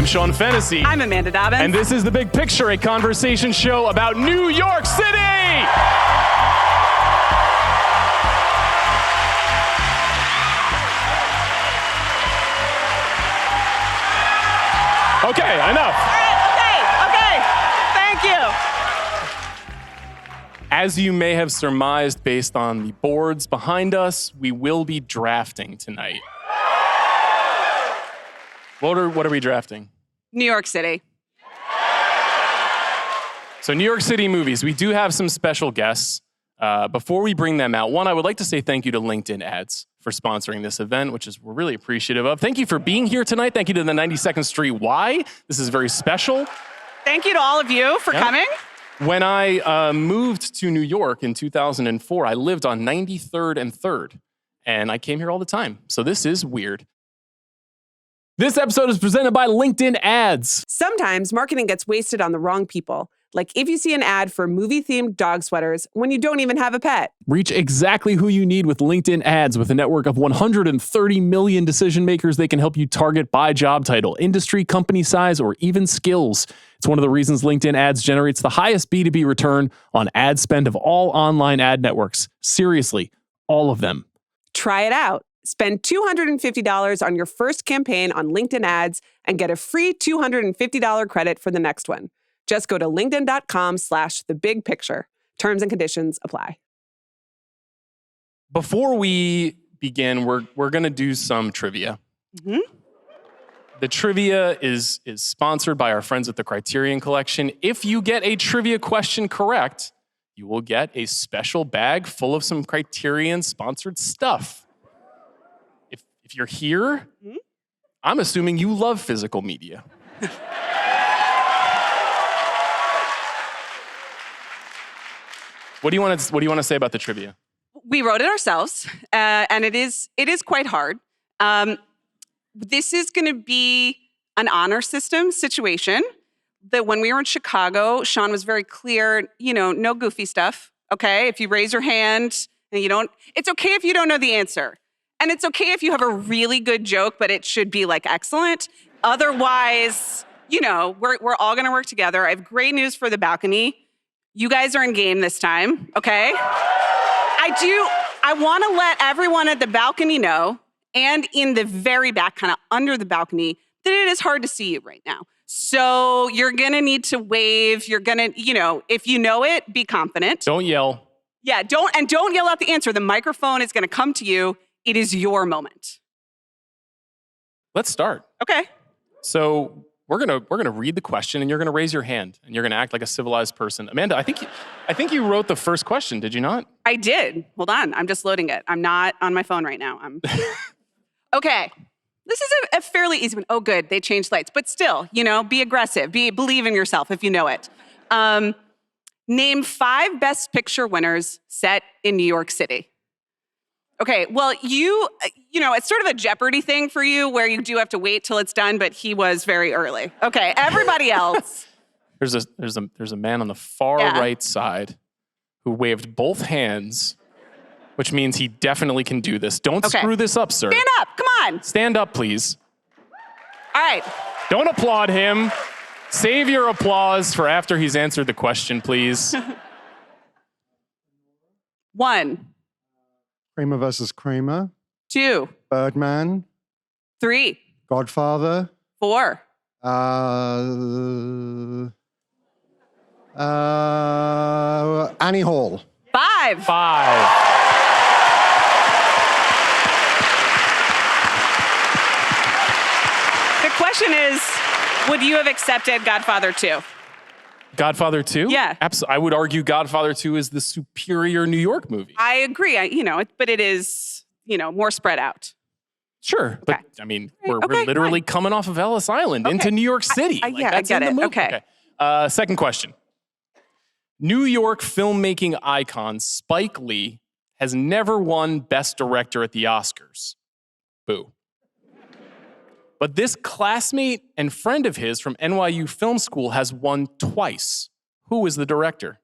I'm Sean Fennessey. I'm Amanda Dobbins. And this is The Big Picture, a conversation show about New York City! Okay, enough. All right, okay. Thank you. As you may have surmised based on the boards behind us, we will be drafting tonight. What are we drafting? New York City. So New York City movies. We do have some special guests. Before we bring them out, one, I would like to say thank you to LinkedIn Ads for sponsoring this event, which we're really appreciative of. Thank you for being here tonight. Thank you to the 92nd Street Y. This is very special. Thank you to all of you for coming. When I moved to New York in 2004, I lived on 93rd and 3rd, and I came here all the time. So this is weird. This episode is presented by LinkedIn Ads. Sometimes marketing gets wasted on the wrong people. Like if you see an ad for movie-themed dog sweaters when you don't even have a pet. Reach exactly who you need with LinkedIn Ads. With a network of 130 million decision makers, they can help you target by job title, industry, company size, or even skills. It's one of the reasons LinkedIn Ads generates the highest B2B return on ad spend of all online ad networks. Seriously, all of them. Try it out. Spend $250 on your first campaign on LinkedIn Ads and get a free $250 credit for the next one. Just go to linkedin.com/thebigpicture. Terms and conditions apply. Before we begin, we're going to do some trivia. Mm-hmm. The trivia is sponsored by our friends at the Criterion Collection. If you get a trivia question correct, you will get a special bag full of some Criterion-sponsored stuff. If you're here, I'm assuming you love physical media. What do you want to say about the trivia? We wrote it ourselves, and it is quite hard. This is going to be an honor system situation. That when we were in Chicago, Sean was very clear. No goofy stuff. Okay, if you raise your hand and you don't, it's okay if you don't know the answer, and it's okay if you have a really good joke, but it should be like excellent. Otherwise, we're all going to work together. I have great news for the balcony. You guys are in game this time, okay? I want to let everyone at the balcony know, and in the very back, kind of under the balcony, that it is hard to see you right now. So you're going to need to wave. You're going to, if you know it, be confident. Don't yell. Yeah, don't yell out the answer. The microphone is going to come to you. It is your moment. Let's start. Okay. So we're gonna read the question, and you're gonna raise your hand, and you're gonna act like a civilized person. Amanda, I think you wrote the first question. Did you not? I did. Hold on. I'm just loading it. I'm not on my phone right now. Okay. This is a fairly easy one. Oh, good. They changed lights. But still, be aggressive. Believe in yourself if you know it. Name 5 Best Picture winners set in New York City. Okay, well, it's sort of a Jeopardy thing for you where you do have to wait till it's done, but he was very early. Okay, everybody else. There's a man on the far right side who waved both hands, which means he definitely can do this. Don't screw this up, sir. Stand up, come on. Stand up, please. All right. Don't applaud him. Save your applause for after he's answered the question, please. 1. Kramer versus Kramer. 2. Birdman. 3. Godfather. 4. Annie Hall. 5. 5. The question is, would you have accepted Godfather 2? Godfather 2? Yeah. Absolutely. I would argue Godfather 2 is the superior New York movie. I agree. But it is, more spread out. Sure. But, we're literally coming off of Ellis Island into New York City. I get it. Okay. Second question. New York filmmaking icon Spike Lee has never won Best Director at the Oscars. Boo. But this classmate and friend of his from NYU Film School has won twice. Who is the director?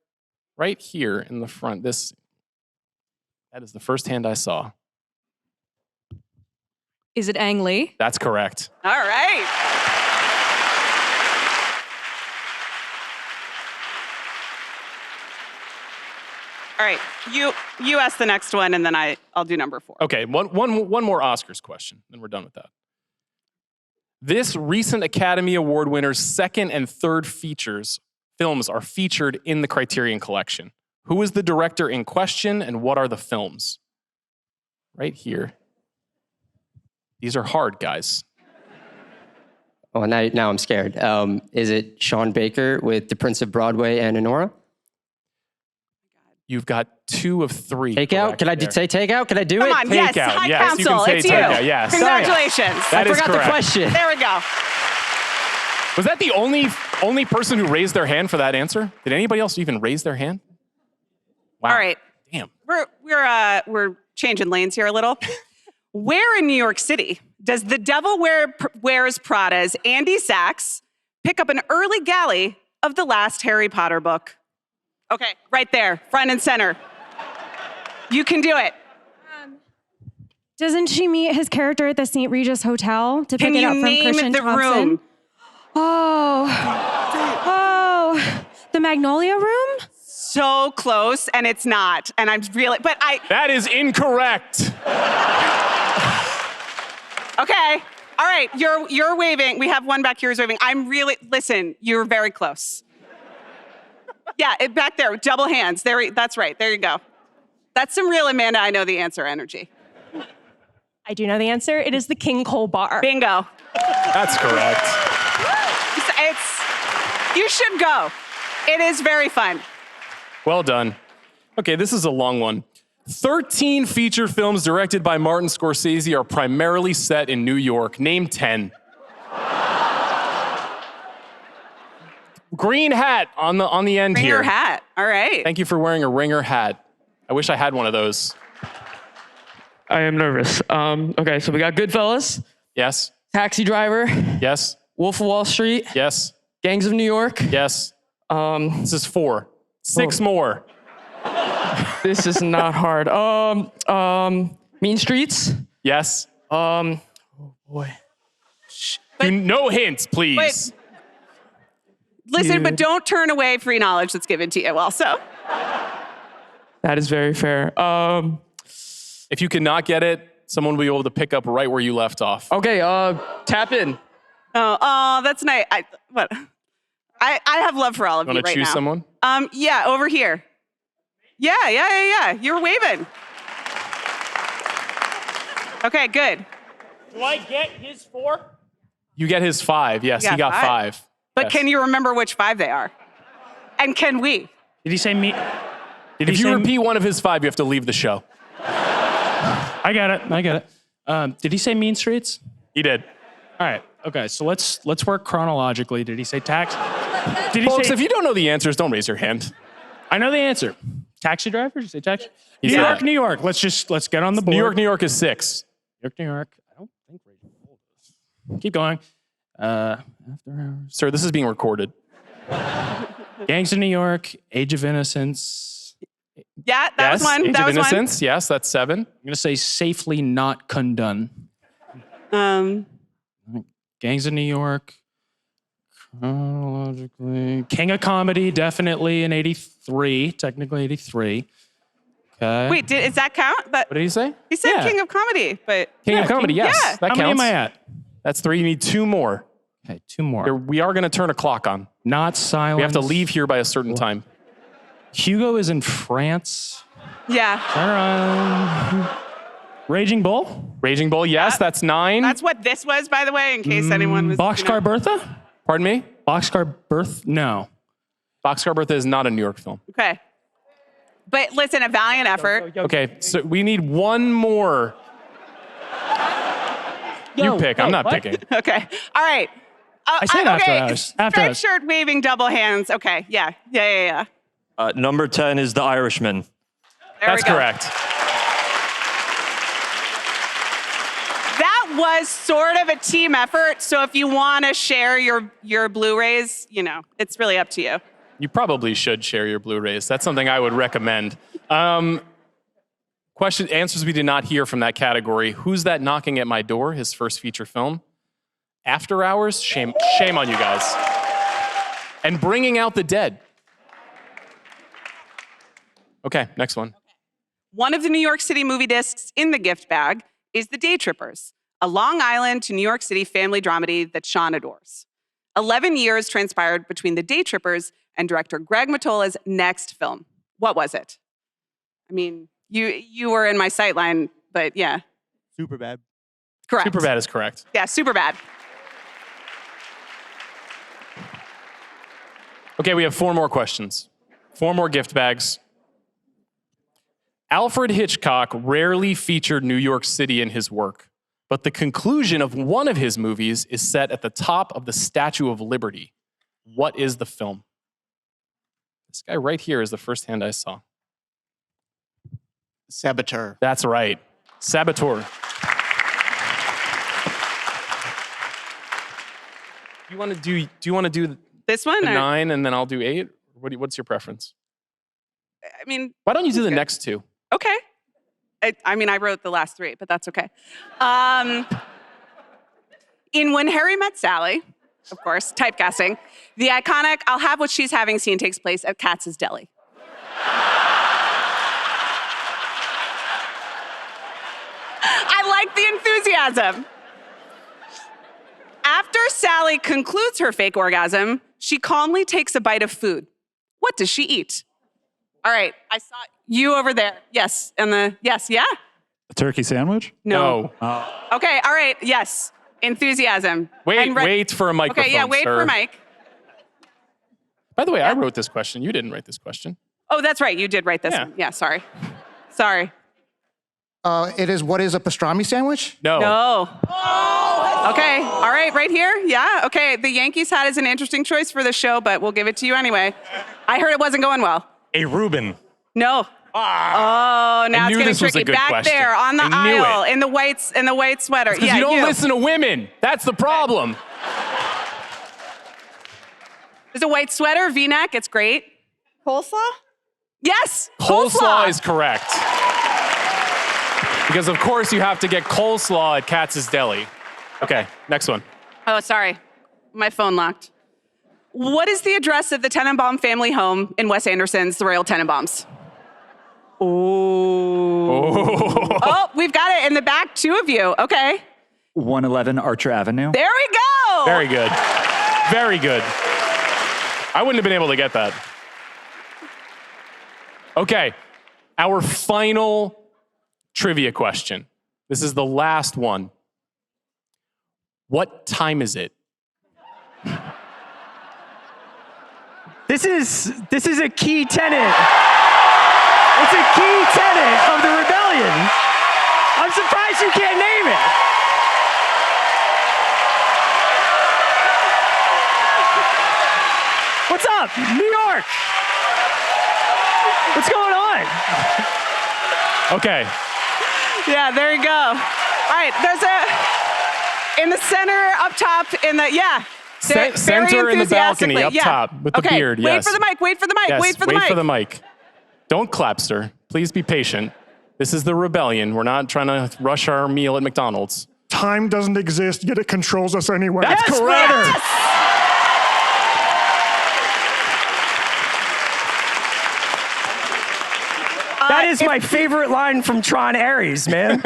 Right here in the front. That is the first hand I saw. Is it Ang Lee? That's correct. All right. All right, you ask the next one, and then I'll do number 4. Okay, one more Oscars question, then we're done with that. This recent Academy Award winner's second and third films are featured in the Criterion Collection. Who is the director in question, and what are the films? Right here. These are hard, guys. Oh, now I'm scared. Is it Sean Baker with The Prince of Broadway and Honora? You've got 2 of 3. Takeout? Can I say takeout? Can I do it? Come on, yes, Takeout. High Yes, you Council, can it's say you. takeout, yes. Congratulations. That I is forgot correct. the question. There we go. Was that the only person who raised their hand for that answer? Did anybody else even raise their hand? Wow. All right. Damn. We're changing lanes here a little. Where in New York City does The Devil Wears Prada's Andy Sachs pick up an early galley of the last Harry Potter book? Okay, right there, front and center. You can do it. Doesn't she meet his character at the St. Regis Hotel to pick Can it you up from name Christian the Thompson? room? Oh, the Magnolia Room? So close, and it's not. And I'm really, but That is incorrect. okay. All right, you're waving. We have one back here who's waving. Listen, you're very close. Yeah, back there, double hands. That's right, there you go. That's some real Amanda, I know the answer energy. I do know the answer. It is the King Cole Bar. Bingo. That's correct. You should go. It is very fun. Well done. Okay, this is a long one. 13 feature films directed by Martin Scorsese are primarily set in New York. Name 10. Green hat on the end here. Ringer hat. All right. Thank you for wearing a ringer hat. I wish I had one of those. I am nervous. Okay, so we got Goodfellas, Yes. Taxi Driver, Yes. Wolf of Wall Street, Yes. Gangs of New York. Yes. This is 4. 6 more. This is not hard. Mean Streets. Yes. Oh boy. No hints, please. Listen, but don't turn away free knowledge that's given to you also. That is very fair. If you cannot get it, someone will be able to pick up right where you left off. Okay, Tap In. Oh, that's nice. I have love for all of you Want to right choose now. someone? Yeah, over here. Yeah. You're waving. Okay, good. Do I get his 4? You get his 5. Yes, You he got 5. But Yes. can you remember which 5 they are? And can we? Did he say me? Did If he you say repeat one of his 5, you have to leave the show. I got it. Did he say Mean Streets? He did. All right. Okay. So let's work chronologically. Did he say tax? Did he Folks, say? if you don't know the answers, don't raise your hand. I know the answer. Taxi driver? Did you say taxi? He New said York, that. New York. Let's get on the board. New York is 6. New York. I don't think Raging Bull does. Keep going. After Hours. Sir, this is being recorded. Gangs of New York. Age of Innocence. Yeah, that was one. Age That of was one. Innocence. Yes, that's 7. I'm gonna say Safely Not Condone. Gangs of New York. Chronologically. King of Comedy, definitely in 83. Technically 83. Okay. Wait, does that count? What did he say? He said Yeah. King of Comedy, but King of Comedy, yes. yeah. That How counts. many am I at? That's 3. You need 2 more. Okay, 2 more. We are going to turn a clock on. Not Silence. We have to leave here by a certain time. Hugo is in France. yeah. Raging Bull? Raging Bull, yes, that's 9. That's what this was, by the way, in case anyone was. Boxcar Bertha? Pardon me? Boxcar Bertha? No. Boxcar Bertha is not a New York film. Okay. But listen, a valiant effort. Okay, so we need 1 more. You pick. I'm not picking. Okay. All right. I said after okay. hours. After Striped hours. shirt waving double hands. Okay. Yeah. Number 10 is The Irishman. There That's we go. correct. That was sort of a team effort. So if you want to share your Blu-rays, it's really up to you. You probably should share your Blu-rays. That's something I would recommend. Answers we did not hear from that category. Who's That Knocking at My Door? His first feature film. After Hours. Shame on you guys. And Bringing Out the Dead. Okay, next one. One of the New York City movie discs in the gift bag is The Day Trippers, a Long Island to New York City family dramedy that Sean adores. 11 years transpired between The Day Trippers and director Greg Mottola's next film. What was it? I mean, you were in my sightline, but yeah. Superbad. Correct. Superbad is correct. Yeah, Superbad. Okay, we have 4 more questions. 4 more gift bags. Alfred Hitchcock rarely featured New York City in his work, but the conclusion of one of his movies is set at the top of the Statue of Liberty. What is the film? This guy right here is the first hand I saw. Saboteur. That's right. Saboteur. Do you want to do This one? the or- 9 and then I'll do 8? What's your preference? I mean, Why don't you do the good. next 2? okay. I mean, I wrote the last 3, but that's okay. In When Harry Met Sally, of course, typecasting, the iconic I'll have what she's having scene takes place at Katz's Deli. I like the enthusiasm. After Sally concludes her fake orgasm, she calmly takes a bite of food. What does she eat? All right, I saw you over there. Yes, yeah? A turkey sandwich? No. Okay, all right, yes. Enthusiasm. And Wait for a microphone, Okay, yeah, wait sir. for a mic. By the way, I wrote this question. You didn't write this question. Oh, that's right, you did write this one. Yeah, sorry. Sorry. It is what is a pastrami sandwich? No. No. Okay, all right here? Yeah, okay. The Yankees hat is an interesting choice for the show, but we'll give it to you anyway. I heard it wasn't going well. A Reuben. No. Oh, now I it's knew getting this was a tricky. good Back question. there on the I knew aisle it. in the white sweater. Because Yeah, you don't listen to women. That's the problem. There's a white sweater, V-neck. It's great. Coleslaw? Yes. Coleslaw is correct. Because of course you have to get coleslaw at Katz's Deli. Okay, next one. Oh, sorry. My phone locked. What is the address of the Tenenbaum family home in Wes Anderson's The Royal Tenenbaums? Oh, we've got it in the back, 2 of you. Okay. 111 Archer Avenue. There we go. Very good. Very good. I wouldn't have been able to get that. Okay, our final trivia question. This is the last one. What time is it? This is a key tenet. It's a key tenet of the rebellion. I'm surprised you can't name it. What's up, New York? What's going on? Okay. Yeah, there you go. All right, there's in the center, up top, very Center in the balcony, up enthusiastically. top, with the beard, Wait yes. for the mic, wait for the mic, Yes, wait for the mic. Don't clap, sir. Please be patient. This is the rebellion. We're not trying to rush our meal at McDonald's. Time doesn't exist, yet it controls us anyway. That's correct. Yes! That is my favorite line from Tron Ares, man.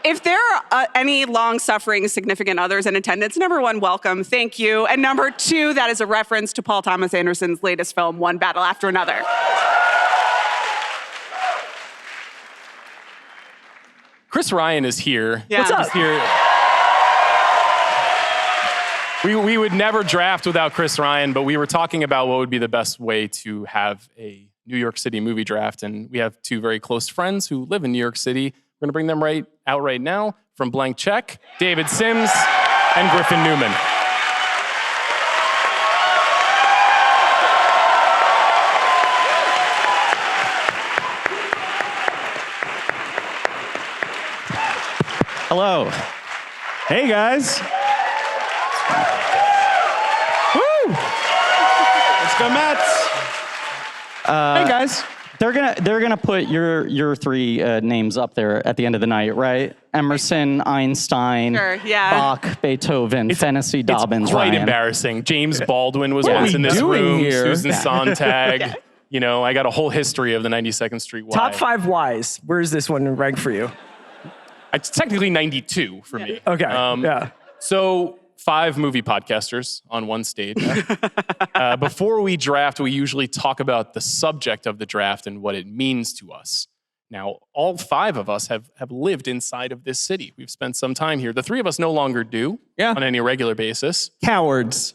If there are any long-suffering significant others in attendance, number 1, welcome, thank you. And number 2, that is a reference to Paul Thomas Anderson's latest film, One Battle After Another. Chris Ryan is here. Yeah. What's up? He's here. We would never draft without Chris Ryan, but we were talking about what would be the best way to have a New York City movie draft, and we have 2 very close friends who live in New York City. We're gonna bring them right now from Blank Check, David Sims and Griffin Newman. Hello. Hey guys. Woo! Let's go Mets. Hey guys. They're gonna put your 3 names up there at the end of the night, right? Emerson, Einstein, Sure, yeah. Bach, Beethoven, Fennessey, Dobbins, Quite Ryan. embarrassing. James Baldwin was What are once we in this doing room. here? Susan Yeah. Sontag. You know, I got a whole history of the 92nd Street Y. Top 5 Ys. Where is this one ranked for you? It's technically 92 for me. Okay. Yeah. So 5 movie podcasters on one stage. Before we draft, we usually talk about the subject of the draft and what it means to us. Now, all 5 of us have lived inside of this city. We've spent some time here. The 3 of us no longer do on any regular basis. Cowards.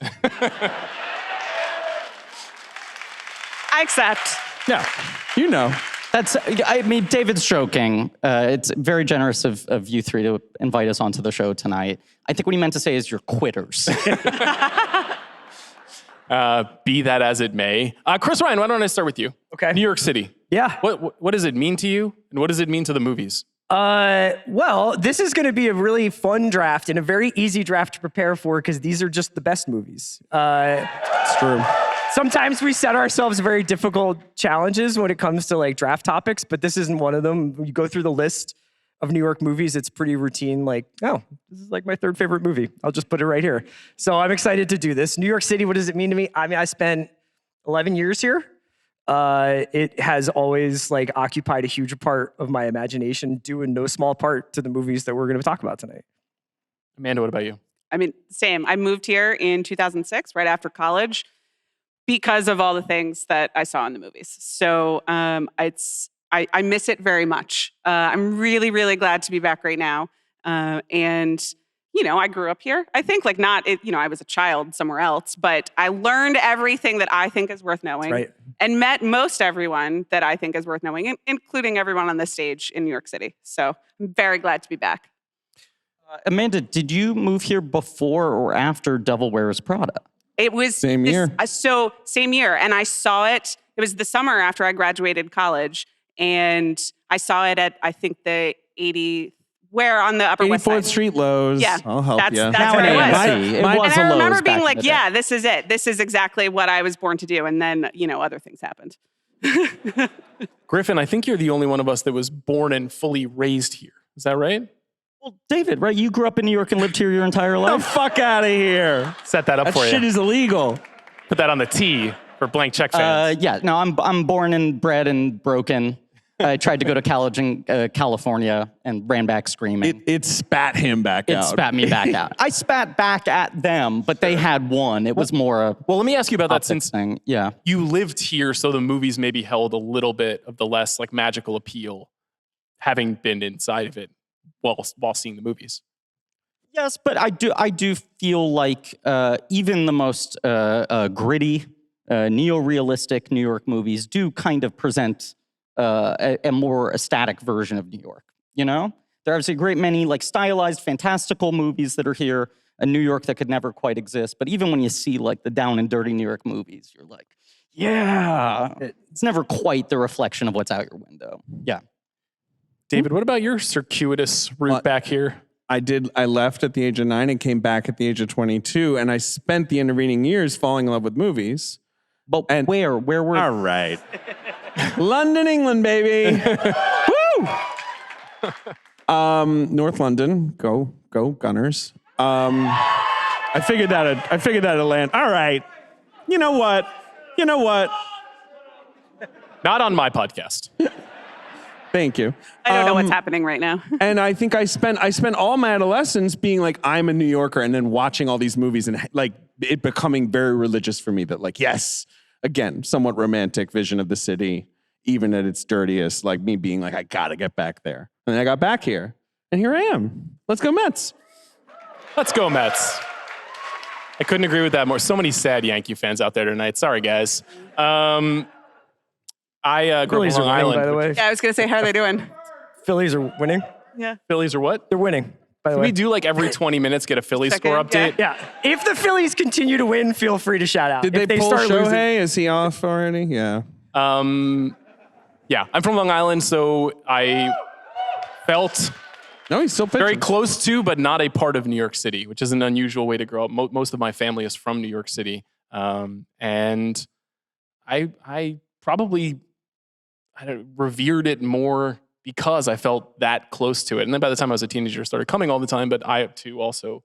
I accept. Yeah, you know. I mean, David's joking. It's very generous of you 3 to invite us onto the show tonight. I think what he meant to say is you're quitters. Be that as it may. Chris Ryan, why don't I start with you? Okay. New York City. Yeah. What does it mean to you? And what does it mean to the movies? Well, this is going to be a really fun draft and a very easy draft to prepare for because these are just the best movies. It's true. Sometimes we set ourselves very difficult challenges when it comes to like draft topics, but this isn't one of them. When you go through the list of New York movies, it's pretty routine. Like, oh, this is like my 3rd favorite movie. I'll just put it right here. So I'm excited to do this. New York City, what does it mean to me? I mean, I spent 11 years here. It has always like occupied a huge part of my imagination, due in no small part to the movies that we're going to talk about tonight. Amanda, what about you? I mean, same. I moved here in 2006, right after college, because of all the things that I saw in the movies. So I miss it very much. I'm really, really glad to be back right now. And, you know, I grew up here. I think I was a child somewhere else, but I learned everything that I think is worth knowing and met most everyone that I think is worth knowing, including everyone on this stage in New York City. So I'm very glad to be back. Amanda, did you move here before or after Devil Wears Prada? It was same year. So same year. And I saw it. It was the summer after I graduated college. And I saw it at, I think, the 80, where on the Upper West Side. 84th Street Lowe's. Yeah. I'll help you. That's what it was. It was And I a remember Lowe's being back like, in the yeah, day. this is it. This is exactly what I was born to do. And then, you know, other things happened. Griffin, I think you're the only one of us that was born and fully raised here. Is that right? Well, David, right? You grew up in New York and lived here your entire life. The fuck out of here. Set that up for you. That shit is illegal. Put that on the T for blank check fans. Yeah, no, I'm born and bred and broken. I tried to go to college in California and ran back screaming. It spat him back out. It spat me back out. I spat back at them, but they had one. It was more a well, let me ask you about that since thing. Yeah. You lived here, so the movies maybe held a little bit of the less like magical appeal, having been inside of it while seeing the movies. Yes, but I do feel like even the most gritty, neo-realistic New York movies do kind of present a more static version of New York. You know, there are obviously a great many like stylized, fantastical movies that are here in New York that could never quite exist. But even when you see like the down and dirty New York movies, you're like, yeah, it's never quite the reflection of what's out your window. Yeah. David, what about your circuitous route back here? I left at the age of 9 and came back at the age of 22, and I spent the intervening years falling in love with movies. But where were? All right. London, England, baby. Woo! North London. Go Gunners. I figured that'd land. All right. You know what? Not on my podcast. Thank you. I don't know what's happening right now. And I think I spent all my adolescence being like, I'm a New Yorker, and then watching all these movies and like it becoming very religious for me that like, yes, again, somewhat romantic vision of the city, even at its dirtiest, like me being like, I gotta get back there. And then I got back here, and here I am. Let's go Mets. Let's go Mets. I couldn't agree with that more. So many sad Yankee fans out there tonight. Sorry, guys. I grew up Phillies on are Long winning, Island. by the way. Yeah, I was going to say, how are they doing? Phillies are winning. Yeah. Phillies are what? They're winning, by the Can way. we do like every 20 minutes get a Phillies score update? Yeah. If the Phillies continue to win, feel free to shout out. Did If they pull start losing, Shohei? Is he off already? Yeah. Yeah, I'm from Long Island, so I felt no, he's still pitching. Very close to, but not a part of New York City, which is an unusual way to grow up. Most of my family is from New York City, and I probably revered it more because I felt that close to it. And then by the time I was a teenager, I started coming all the time, but I too also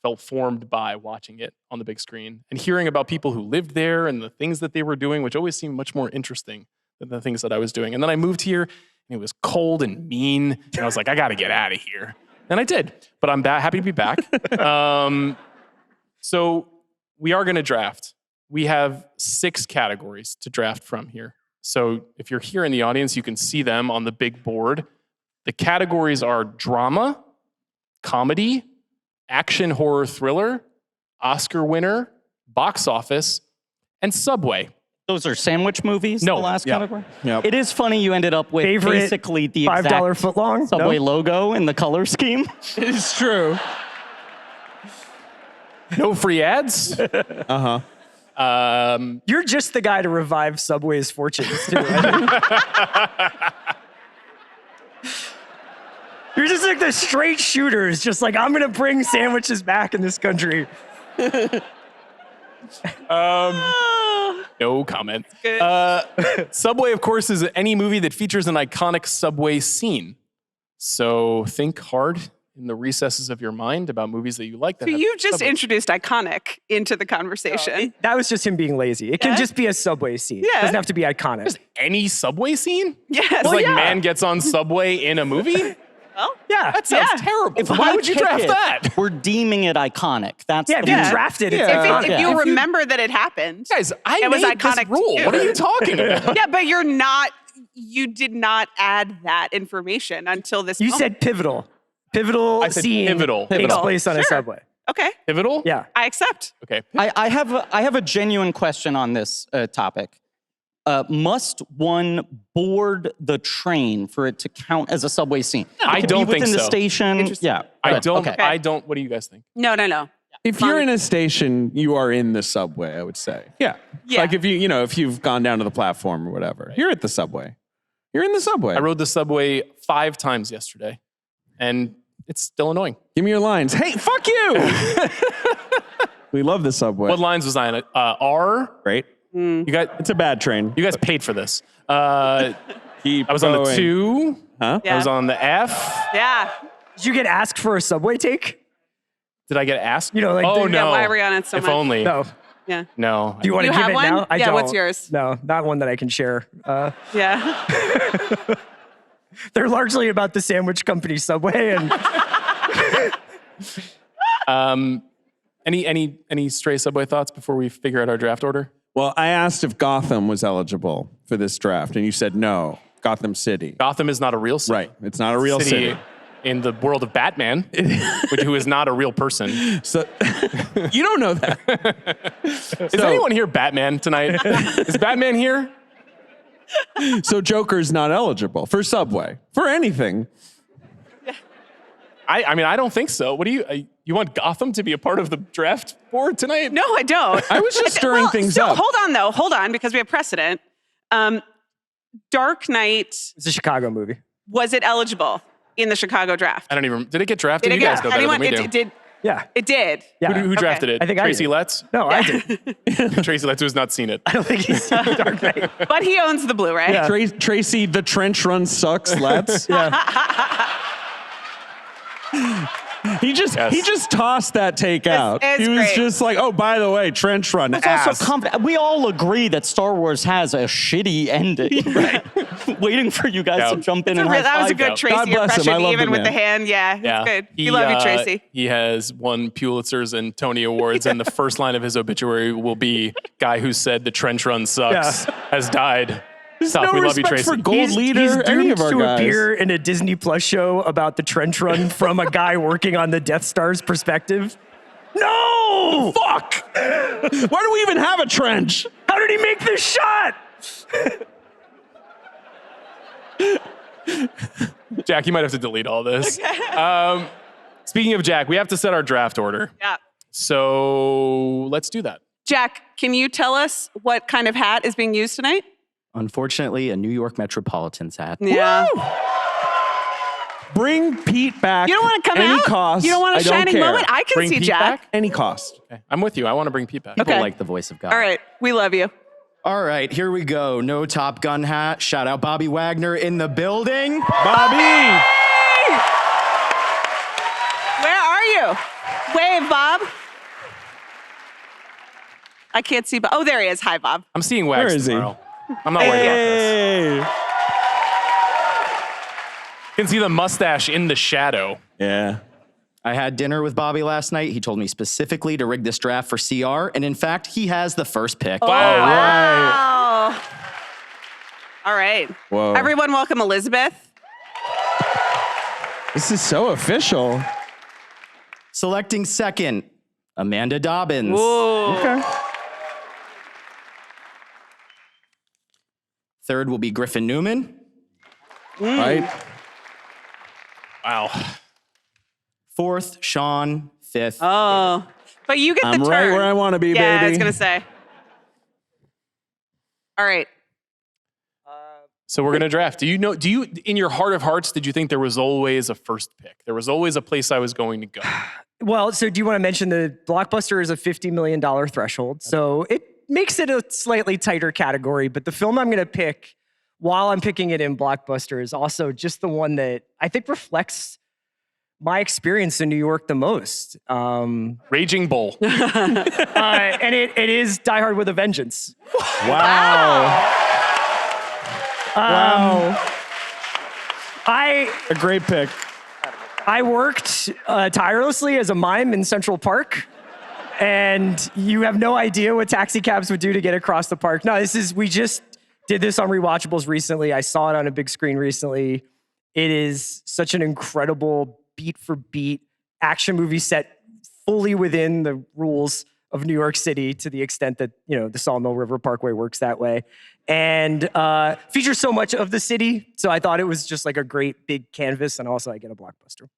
felt formed by watching it on the big screen and hearing about people who lived there and the things that they were doing, which always seemed much more interesting than the things that I was doing. And then I moved here and it was cold and mean. And I was like, I got to get out of here. And I did, but I'm happy to be back. So we are going to draft. We have 6 categories to draft from here. So if you're here in the audience, you can see them on the big board. The categories are drama, comedy, action, horror, thriller, Oscar winner, box office, and Subway. Those are sandwich movies, No. the last Yep. category? Yep. It is funny you ended up with Favorite basically the $5 exact footlong? Subway No? logo in the color scheme. It's true. No free ads. Uh-huh. You're just the guy to revive Subway's fortunes, too. You're just like the straight shooters, just like, I'm going to bring sandwiches back in this country. No comment. Subway, of course, is any movie that features an iconic subway scene. So think hard in the recesses of your mind about movies that you like. That So have you just subways. introduced iconic into the conversation. That was just him being lazy. It can just be a Subway scene. It Yeah. doesn't have to be iconic. Just any subway scene? Yes. It's like man gets on subway in a movie? Well, yeah. That sounds terrible. Why would you draft that? We're deeming it iconic. That's Yeah, the if you point. draft it, it's If iconic. you remember that it happened, Guys, I it was made iconic this rule. too. What are you talking about? Yeah, but you did not add that information until this You moment. said pivotal. Pivotal I said scene pivotal. takes Pivotal. place on a Sure. subway. Okay, Pivotal? Yeah. I accept. Okay. I have a genuine question on this topic. Must one board the train for it to count as a subway scene? I It could don't be think within the so. station. Yeah. I Good. don't. Okay. I don't. What do you guys think? No. If you're in a station, you are in the subway, I would say. Yeah. Yeah. Like if you've gone down to the platform or whatever, you're at the subway. You're in the subway. I rode the subway 5 times yesterday, and it's still annoying. Give me your lines. Hey, fuck you! We love the subway. What lines was I on? R. Great. You guys. It's a bad train. You guys paid for this. I Keep was on the going. 2. Huh? Yeah. I was on the F. Yeah. Did you get asked for a subway take? Did I get asked? You know, like oh the- no. Yeah, why are we on it so if much? only. No. Yeah. No. Do you want You to give have it one? now? I Yeah, don't. what's yours? No, not one that I can share. Yeah. They're largely about the sandwich company Subway, and Any stray subway thoughts before we figure out our draft order? Well, I asked if Gotham was eligible for this draft, and you said no. Gotham City. Gotham is not a real city. Right. It's not a real city. In the world of Batman, who is not a real person. So you don't know that. Is anyone here Batman tonight? Is Batman here? So Joker's not eligible for Subway, for anything. I mean, I don't think so. What do you want Gotham to be a part of the draft board tonight? No, I don't. I was just stirring things up. Hold on, because we have precedent. Dark Knight, it's a Chicago movie. was it eligible in the Chicago draft? I don't even. Did it get drafted? Did it You guys get know better anyone? than we do. It did. Yeah. It did. Yeah. Who drafted it? I think I Tracy did. Letts? No, I did. Tracy Letts, who has not seen it. I don't think he's seen Dark Knight. But he owns the Blu-ray. Yeah. Tracy, the trench run sucks. Let's. He just tossed that take out. it's He was great. just like, oh, by the way, trench run. It's ass. also we all agree that Star Wars has a shitty ending. Right. Waiting for you guys to jump in and high That was a five good out. Tracy God bless him. impression, I love even the with the man. hand. Yeah, Yeah, it's good. We love you, Tracy. He has won Pulitzers and Tony Awards, and the first line of his obituary will be, "Guy who said the trench run sucks has died." Stop. no We love you, respect Tracy. for Gold He's Leader, any doomed of our to guys. appear in a Disney Plus show about the trench run from a guy working on the Death Star's perspective. No! Fuck! Why do we even have a trench? How did he make this shot? Jack, you might have to delete all this. Speaking of Jack, we have to set our draft order. Yeah. So let's do that. Jack, can you tell us what kind of hat is being used tonight? Unfortunately, a New York Metropolitan's hat. Yeah. Woo! Bring Pete back. You don't want to come any out? cost. You don't want a I shining care. moment? I can Bring see Pete Jack. back? Any cost. Okay. I'm with you. I want to bring Pete back. People Okay. like the voice of God. All right. We love you. All right, here we go. No Top Gun hat. Shout out Bobby Wagner in the building. Bobby! Where are you? Wave, Bob. I can't see, but oh, there he is. Hi, Bob. I'm seeing Wags Where is he? tomorrow. I'm not worried about this. You can see the mustache in the shadow. Yeah. I had dinner with Bobby last night. He told me specifically to rig this draft for CR, and in fact, he has the first pick. Oh, wow. All right. Whoa. Everyone, welcome Elizabeth. This is so official. Selecting second, Amanda Dobbins. Whoa. Okay. Third will be Griffin Newman. Right. Wow. Fourth, Sean. Fifth. Oh, but you get the I'm turn. right where I want to be, yeah, baby. I was going to say. All right. So we're gonna draft. Do you, in your heart of hearts, did you think there was always a first pick? There was always a place I was going to go. Well, so do you want to mention the Blockbuster is a $50 million threshold, so it makes it a slightly tighter category, but the film I'm going to pick while I'm picking it in Blockbuster is also just the one that I think reflects my experience in New York the most. Raging Bull. And it is Die Hard with a Vengeance. Wow. Wow. A great pick. I worked tirelessly as a mime in Central Park, and you have no idea what taxi cabs would do to get across the park. No, we just did this on Rewatchables recently. I saw it on a big screen recently. It is such an incredible beat for beat action movie set fully within the rules of New York City, to the extent that, the Sawmill River Parkway works that way, and features so much of the city. So I thought it was just like a great big canvas, and also I get a Blockbuster.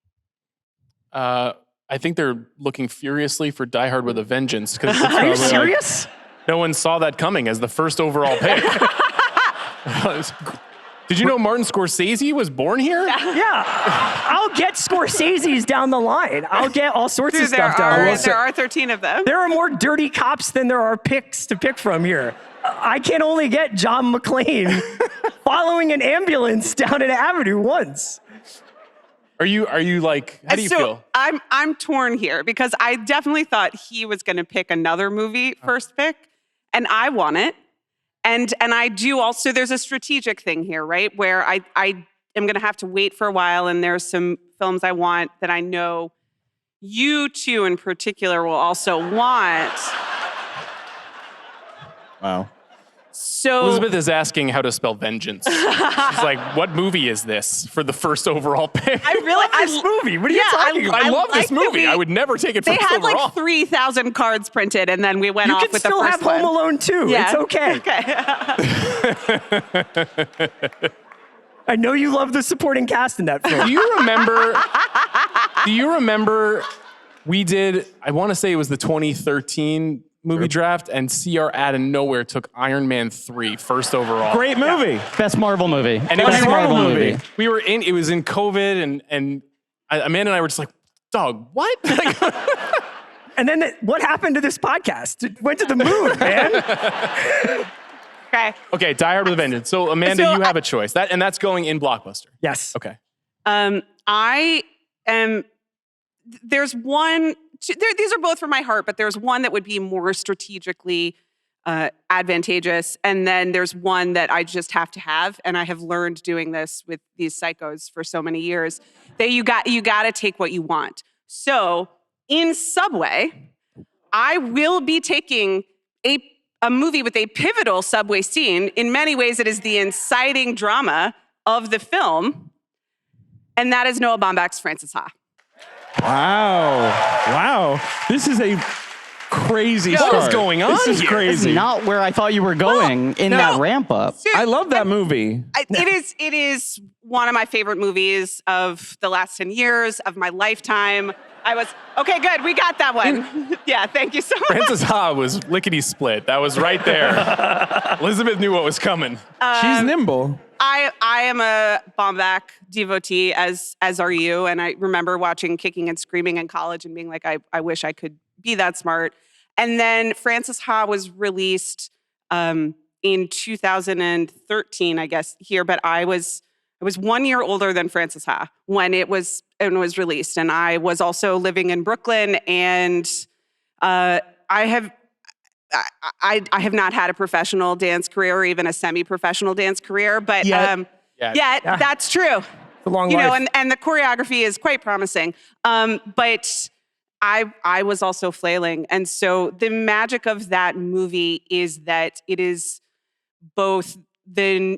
I think they're looking furiously for Die Hard with a Vengeance. Are you serious? No one saw that coming as the first overall pick. Did you know Martin Scorsese was born here? Yeah. I'll get Scorsese's down the line. I'll get all sorts of stuff down the line. There are 13 of them. There are more dirty cops than there are picks to pick from here. I can only get John McClane following an ambulance down an avenue once. Are you like, how do you feel? I'm torn here because I definitely thought he was going to pick another movie first pick, and I want it. And I do also, there's a strategic thing here, right? Where I am going to have to wait for a while, and there's some films I want that I know you two in particular will also want. Wow. So Elizabeth is asking how to spell vengeance. She's like, what movie is this for the first overall pick? I love this movie. What are you talking about? I love this movie. I would never take it They first had overall. like 3,000 cards printed, and then we went off with the first one. You can still have Home Alone too. Yeah. It's okay. I know you love the supporting cast in that film. Do you remember we did, I want to say it was the 2013 movie draft, and CR out of nowhere took Iron Man 3 first overall. Great movie. Yeah. Best Marvel movie. And it was Best Marvel movie. It was in COVID, and Amanda and I were just like, dog, what? And then what happened to this podcast? It went to the moon, man. Okay, Die Hard with a Vengeance. So Amanda, you have a choice. That's going in Blockbuster. Yes. Okay. There's one. These are both for my heart, but there's one that would be more strategically advantageous, and then there's one that I just have to have, and I have learned doing this with these psychos for so many years that you got to take what you want. So in Subway, I will be taking a movie with a pivotal subway scene. In many ways, it is the inciting drama of the film, and that is Noah Baumbach's Frances Ha. Wow. This is a crazy start. What is going on This is here? crazy. This is not where I thought you were going in that ramp up. I love that movie. It is one of my favorite movies of the last 10 years of my lifetime. Okay, good. We got that one. Yeah, thank you so much. Frances Ha was lickety split. That was right there. Elizabeth knew what was coming. She's nimble. I am a Baumbach devotee, as are you. And I remember watching Kicking and Screaming in college and being like, I wish I could be that smart. And then Frances Ha was released in 2013, I guess, here. But I was I was 1 year older than Frances Ha when it was released, and I was also living in Brooklyn, and I have not had a professional dance career or even a semi-professional dance career, but that's true. It's a long life. And the choreography is quite promising. But I was also flailing, and so the magic of that movie is that it is both the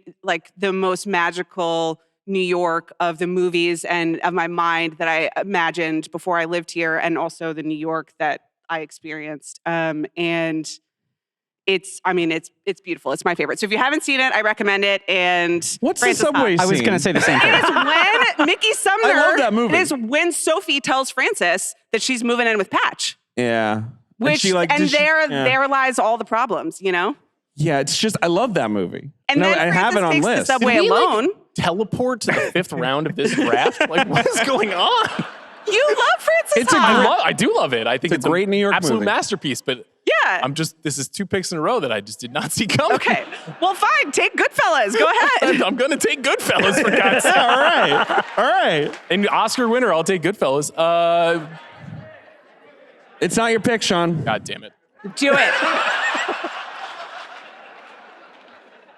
most magical New York of the movies and of my mind that I imagined before I lived here, and also the New York that I experienced. And it's beautiful. It's my favorite. So if you haven't seen it, I recommend it. And what's the subway scene? I was going to say the same thing. It is when Mickey Sumner. I love that movie. It is when Sophie tells Frances that she's moving in with Patch. Yeah. There lies all the problems, you know? Yeah, it's just, I love that movie. And then I have it on takes list. the subway alone. Teleport to the 5th round of this draft? Like, what is going on? You love Frances Ha. I do love it. I think it's a great New York absolute movie. Masterpiece, but yeah. this is 2 picks in a row that I just did not see coming. Okay. Well, fine. Take Goodfellas. Go ahead. I'm going to take Goodfellas, for God's sake. All right. And Oscar winner, I'll take Goodfellas. It's not your pick, Sean. God damn it. Do it.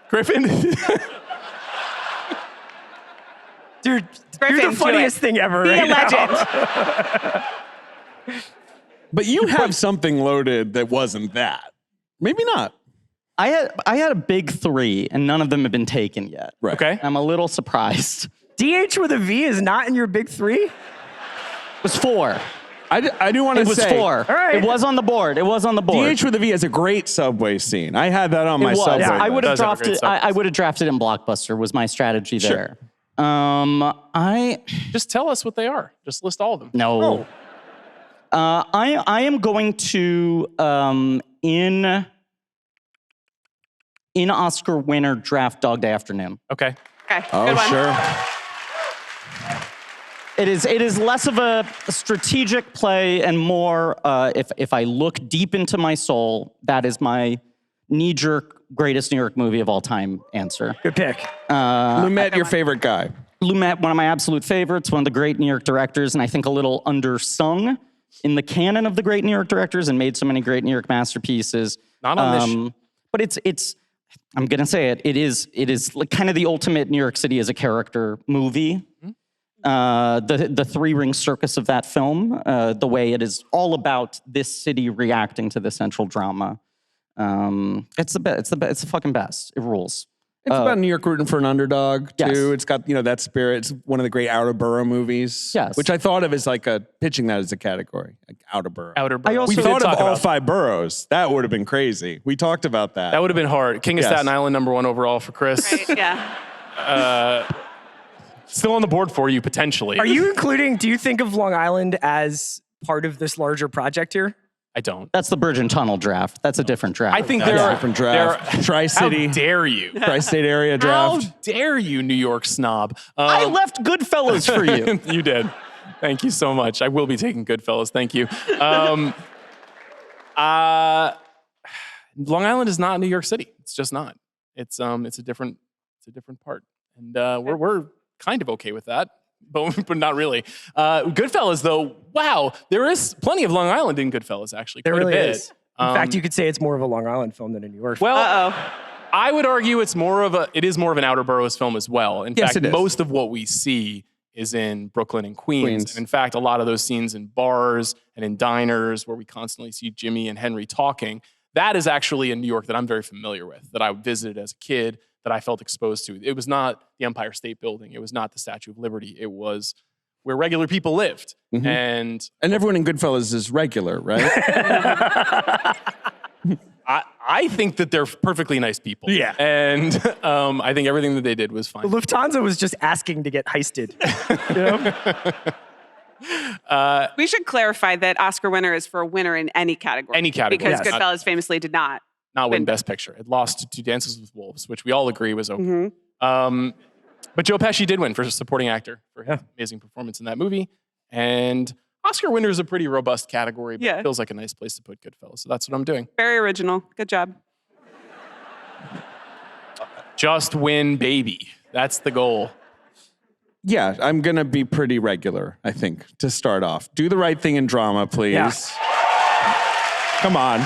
Griffin. Dude, Griffin, you're the funniest thing ever. Be right a legend. But you have something loaded that wasn't that. Maybe not. I had a big 3, and none of them have been taken yet. Right. Okay. I'm a little surprised. DH with a V is not in your big 3? It was 4. I do want to say. It was 4. All right. It was on the board. DH with a V has a great subway scene. I had that on my subway. Yeah, I would have Does have a dropped great it. subway I would have drafted in Blockbuster. Was my strategy there. Just tell us what they are. Just list all of them. No. I am going to in Oscar winner draft Dog Day Afternoon. Okay. Okay. Oh, Good one. sure. It is less of a strategic play and more if I look deep into my soul, that is my knee-jerk greatest New York movie of all time answer. Good pick. Lumet, your favorite guy. Lumet, one of my absolute favorites, one of the great New York directors, and I think a little undersung in the canon of the great New York directors, and made so many great New York masterpieces. Not on this show. But it's I'm gonna say it. It is like kind of the ultimate New York City as a character movie. The three-ring circus of that film, the way it is all about this city reacting to the central drama. It's the fucking best. It rules. It's about New York rooting for an underdog, too. Yes. It's got, that spirit. It's one of the great outer borough movies. Yes. Which I thought of as pitching that as a category, like outer borough. Outer borough. We thought of all 5 boroughs. That would have been crazy. We talked about that. That would have been hard. King of Staten Island, #1 overall for Chris. Right, yeah. Still on the board for you, potentially. Do you think of Long Island as part of this larger project here? I don't. That's the Bridge and Tunnel draft. That's a different draft. I think That's there a are different draft. Tri-City. How dare you? Tri-State area draft. How dare you, New York snob? I left Goodfellas for you. You did. Thank you so much. I will be taking Goodfellas. Thank you. Long Island is not New York City. It's just not. It's a different part, and we're kind of okay with that. But not really. Goodfellas, though, wow, there is plenty of Long Island in Goodfellas, actually. There Quite really a bit. is. In fact, you could say it's more of a Long Island film than a New York film. Well, I would argue it is more of an outer boroughs film as well. In fact, most of what we see is in Brooklyn and Queens. And in fact, a lot of those scenes in bars and in diners where we constantly see Jimmy and Henry talking, that is actually in New York that I'm very familiar with, that I visited as a kid, that I felt exposed to. It was not the Empire State Building. It was not the Statue of Liberty. It was where regular people lived. Mm-hmm. And everyone in Goodfellas is regular, right? I think that they're perfectly nice people. Yeah. And I think everything that they did was fine. Lufthansa was just asking to get heisted. We should clarify that Oscar winner is for a winner in any category. Any category. Because Goodfellas famously did not. Not win Best Picture. It lost to Dances with Wolves, which we all agree was okay. Mm-hmm. But Joe Pesci did win for supporting actor for his amazing performance in that movie. And Oscar winner is a pretty robust category, but it feels like a nice place to put Goodfellas. So that's what I'm doing. Very original. Good job. Just win, baby. That's the goal. Yeah, I'm going to be pretty regular, I think, to start off. Do the right thing in drama, please. Yeah. Come on.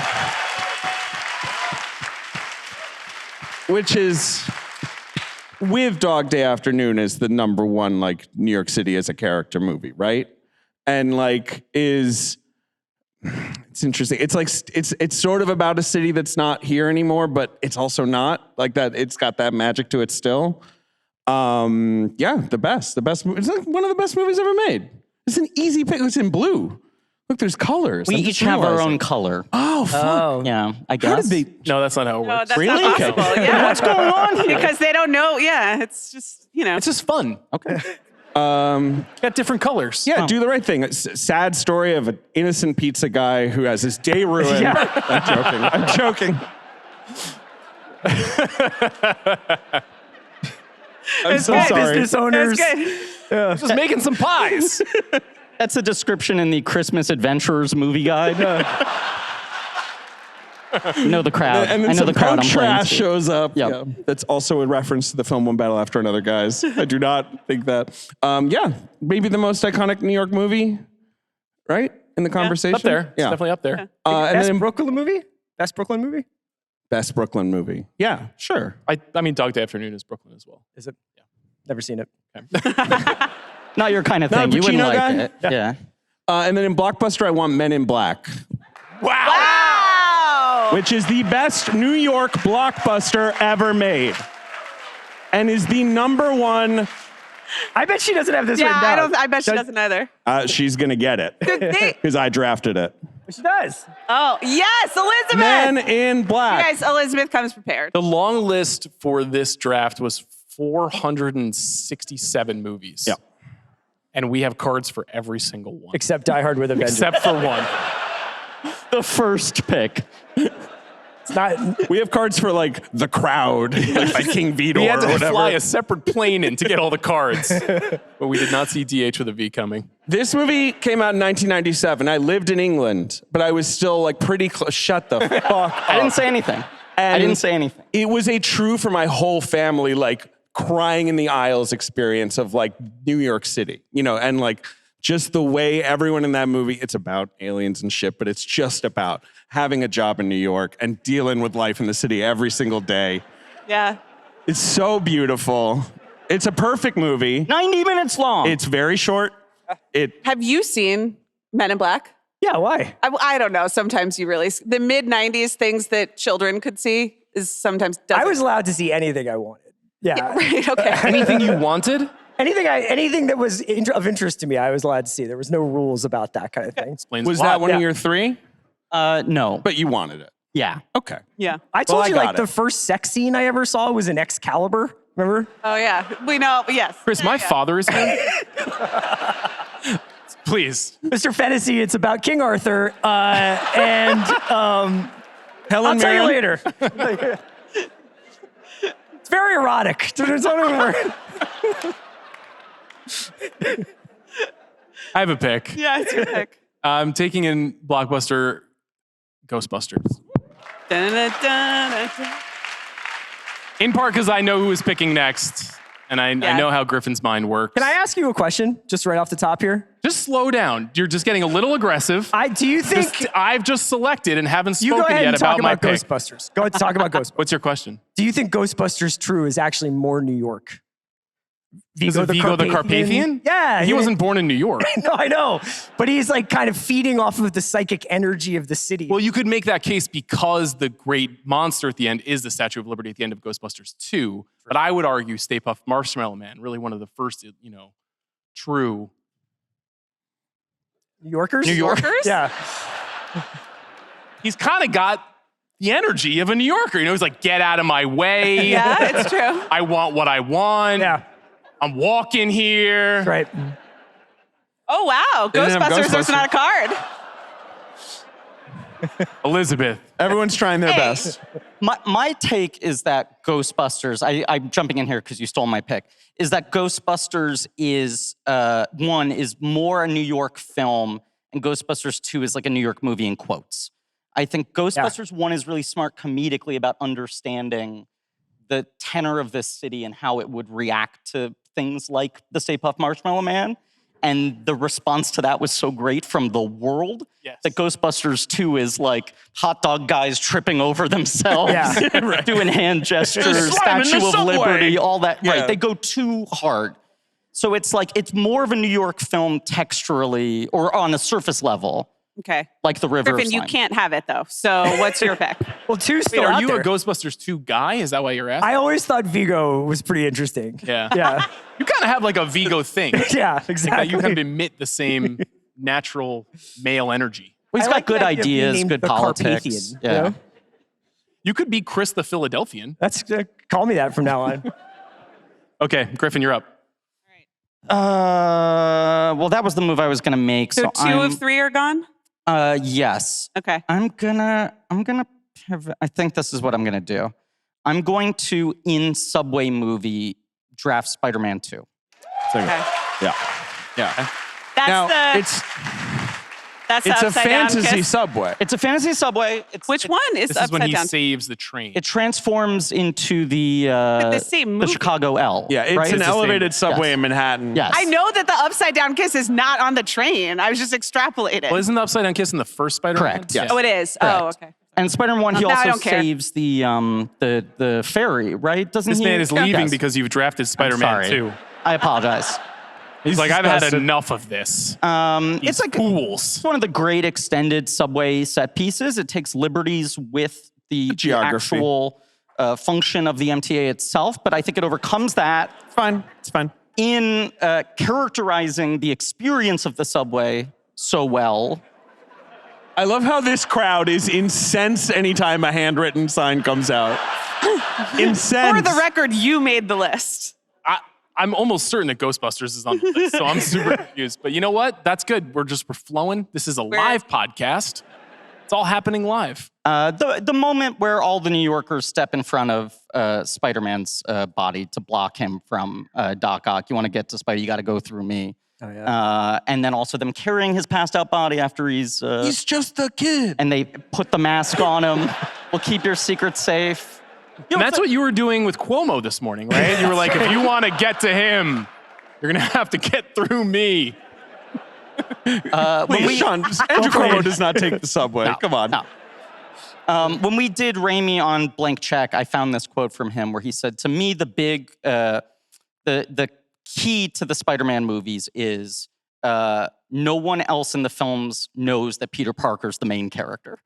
Which is, with Dog Day Afternoon, is the number one, like, New York City as a character movie, right? And, like, it's interesting. It's like, it's sort of about a city that's not here anymore, but it's also not. Like that, it's got that magic to it still. Yeah, the best movie. It's like one of the best movies ever made. It's an easy pick. It's in blue. Look, there's colors. We each have our own color. Oh, fuck. Yeah, I guess. How did they? No, that's not how it No, works. that's Really? not possible. Yeah. What's going on here? Because they don't know. Yeah, it's just, you know. It's just fun. Okay. Got different colors. Yeah, do the right thing. It's a sad story of an innocent pizza guy who has his day ruined. Yeah. I'm joking. I'm so sorry. Business owners. Just making some pies. That's a description in the Christmas Adventurers movie guide. You know the crowd. And then I know some the crowd. punk I'm playing trash to. shows up. Yep. Yeah, that's also a reference to the film One Battle After Another, guys. I do not think that. Yeah, maybe the most iconic New York movie, right? In the conversation. Up there. It's Yeah. definitely up there. And Best then Brooklyn movie? Best Brooklyn movie? best Brooklyn movie. Yeah, sure. I mean, Dog Day Afternoon is Brooklyn as well. Is it? Yeah. Never seen it. Not your kind of Not a thing. You wouldn't Pacino like guy? it. Yeah. And then in Blockbuster, I want Men in Black. Wow! Which is the best New York blockbuster ever made. And is the number one. I bet she doesn't have this Yeah, written down. I bet she doesn't either. She's going to get it. Because I drafted it. She does. Oh, yes, Elizabeth! Men in Black. You guys, Elizabeth comes prepared. The long list for this draft was 467 movies. Yeah. And we have cards for every single one. Except Die Hard with a Vengeance. Except for one. The first pick. It's not. We have cards for like The Crowd, like by King Vidor We had or to whatever. fly a separate plane in to get all the cards. But we did not see DH with a V coming. This movie came out in 1997. I lived in England, but I was still like pretty close. Shut the fuck up. I didn't say anything. I didn't say anything. It was a true for my whole family, like crying in the aisles experience of like New York City, you know, and like just the way everyone in that movie, it's about aliens and shit, but it's just about having a job in New York and dealing with life in the city every single day. Yeah. It's so beautiful. It's a perfect movie. 90 minutes long. It's very short. Have you seen Men in Black? Yeah, why? I don't know. Sometimes you really, the mid-90s things that children could see is sometimes doesn't. I was allowed to see anything I wanted. Yeah. Right, okay. Anything you wanted? Anything that was of interest to me, I was allowed to see. There was no rules about that kind of thing. Was that one of your three? No. But you wanted it. Yeah. Okay. Yeah. I told Well, you I got like the it. first sex scene I ever saw was in Excalibur. Remember? Oh, yeah. We know, yes. Chris, my father is here. Please. Mr. Fennessey, it's about King Arthur and Helen I'll tell you Mirren? later. It's very erotic. There's only word. I have a pick. Yeah, it's your pick. I'm taking in Blockbuster Ghostbusters. Dun-dun-dun-dun-dun. In part because I know who is picking next, and I know how Griffin's mind works. Can I ask you a question, just right off the top here? Just slow down. You're just getting a little aggressive. Do you think I've just selected and haven't you go spoken ahead yet and talk about my about pick? Ghostbusters? Go ahead and talk about Ghostbusters. What's your question? Do you think Ghostbusters True is actually more New York? Is it Vigo the Carpathian? Yeah. He wasn't born in New York. No, I know. But he's like kind of feeding off of the psychic energy of the city. Well, you could make that case because the great monster at the end is the Statue of Liberty at the end of Ghostbusters 2. But I would argue Stay Puft Marshmallow Man, really one of the first, true New Yorkers? New Yorkers? Yeah. He's kind of got the energy of a New Yorker. He's like, get out of my way. Yeah, it's true. I want what I want. Yeah. I'm walking here. Right. Oh, wow. They didn't have Ghostbusters, there's Ghostbusters. not a card. Elizabeth. Everyone's trying their best. My take is that Ghostbusters, I'm jumping in here because you stole my pick, is that Ghostbusters is, one, is more a New York film, and Ghostbusters 2 is like a New York movie in quotes. I think Ghostbusters 1 is really smart comedically about understanding the tenor of this city and how it would react to things like the Stay Puft Marshmallow Man. And the response to that was so great from the world that Ghostbusters 2 is like hot dog guys tripping over themselves, doing hand gestures, Statue of Liberty, all that. Yeah. Right, they go too hard. So it's like, it's more of a New York film texturally or on a surface level. Okay. Like the River Griffin, of you Slime. can't have it though. So what's your pick? Well, two's Wait, still are out you there. a Ghostbusters 2 guy? Is that why you're asking? I always thought Vigo was pretty interesting. Yeah. Yeah. You kind of have like a Vigo thing. Yeah, Like exactly. that you kind of emit the same natural male energy. Well, he's I got like good the idea of being ideas, named good the politics. Carpathian, Yeah. you know? You could be Chris the Philadelphian. That's call me that from now on. Okay, Griffin, you're up. Well, that was the move I was gonna make. So 2 I'm, of 3 are gone? Yes. Okay. I'm gonna I think this is what I'm gonna do. I'm going to, in Subway movie, draft Spider-Man 2. Okay. Yeah. Yeah. That's Now, the it's the a upside down fantasy kiss. subway. It's a fantasy subway. Which one is This is when upside he down? saves the train. It transforms into the the same movie. Chicago L. Yeah, it's right? an the same- elevated subway yes. in Manhattan. Yes. I know that the upside down kiss is not on the train. I was just extrapolating. Well, isn't the upside down kiss in the first Spider-Man? Correct, yes. Oh, it is. Correct. Oh, okay. And Spider-Man 1, he Now I also don't care. saves the ferry, right? Doesn't This he? man is leaving Yes. because you've drafted Spider-Man sorry. 2. I apologize. He's like, I've had disgusted. enough of this. It's like fools. It's one of the great extended subway set pieces. It takes liberties with the geography. actual function of the MTA itself, but I think it overcomes that. It's fine. It's fine. In characterizing the experience of the subway so well. I love how this crowd is incensed anytime a handwritten sign comes out. Incensed. For the record, you made the list. I'm almost certain that Ghostbusters is on the list, so I'm super confused. But you know what? That's good. We're flowing. This is a live podcast. It's all happening live. The moment where all the New Yorkers step in front of Spider-Man's body to block him from Doc Ock. You want to get to Spider, you got to go through me. Oh, yeah. And then also them carrying his passed out body after he's just a kid. And they put the mask on him. We'll keep your secrets safe. And that's what you were doing with Cuomo this morning, right? You were like, if you want to get to him, you're going to have to get through me. Please, Sean, Andrew Cuomo does not take the subway. No, Come on. no. When we did Raimi on Blank Check, I found this quote from him where he said, to me, the big, the key to the Spider-Man movies is no one else in the films knows that Peter Parker's the main character.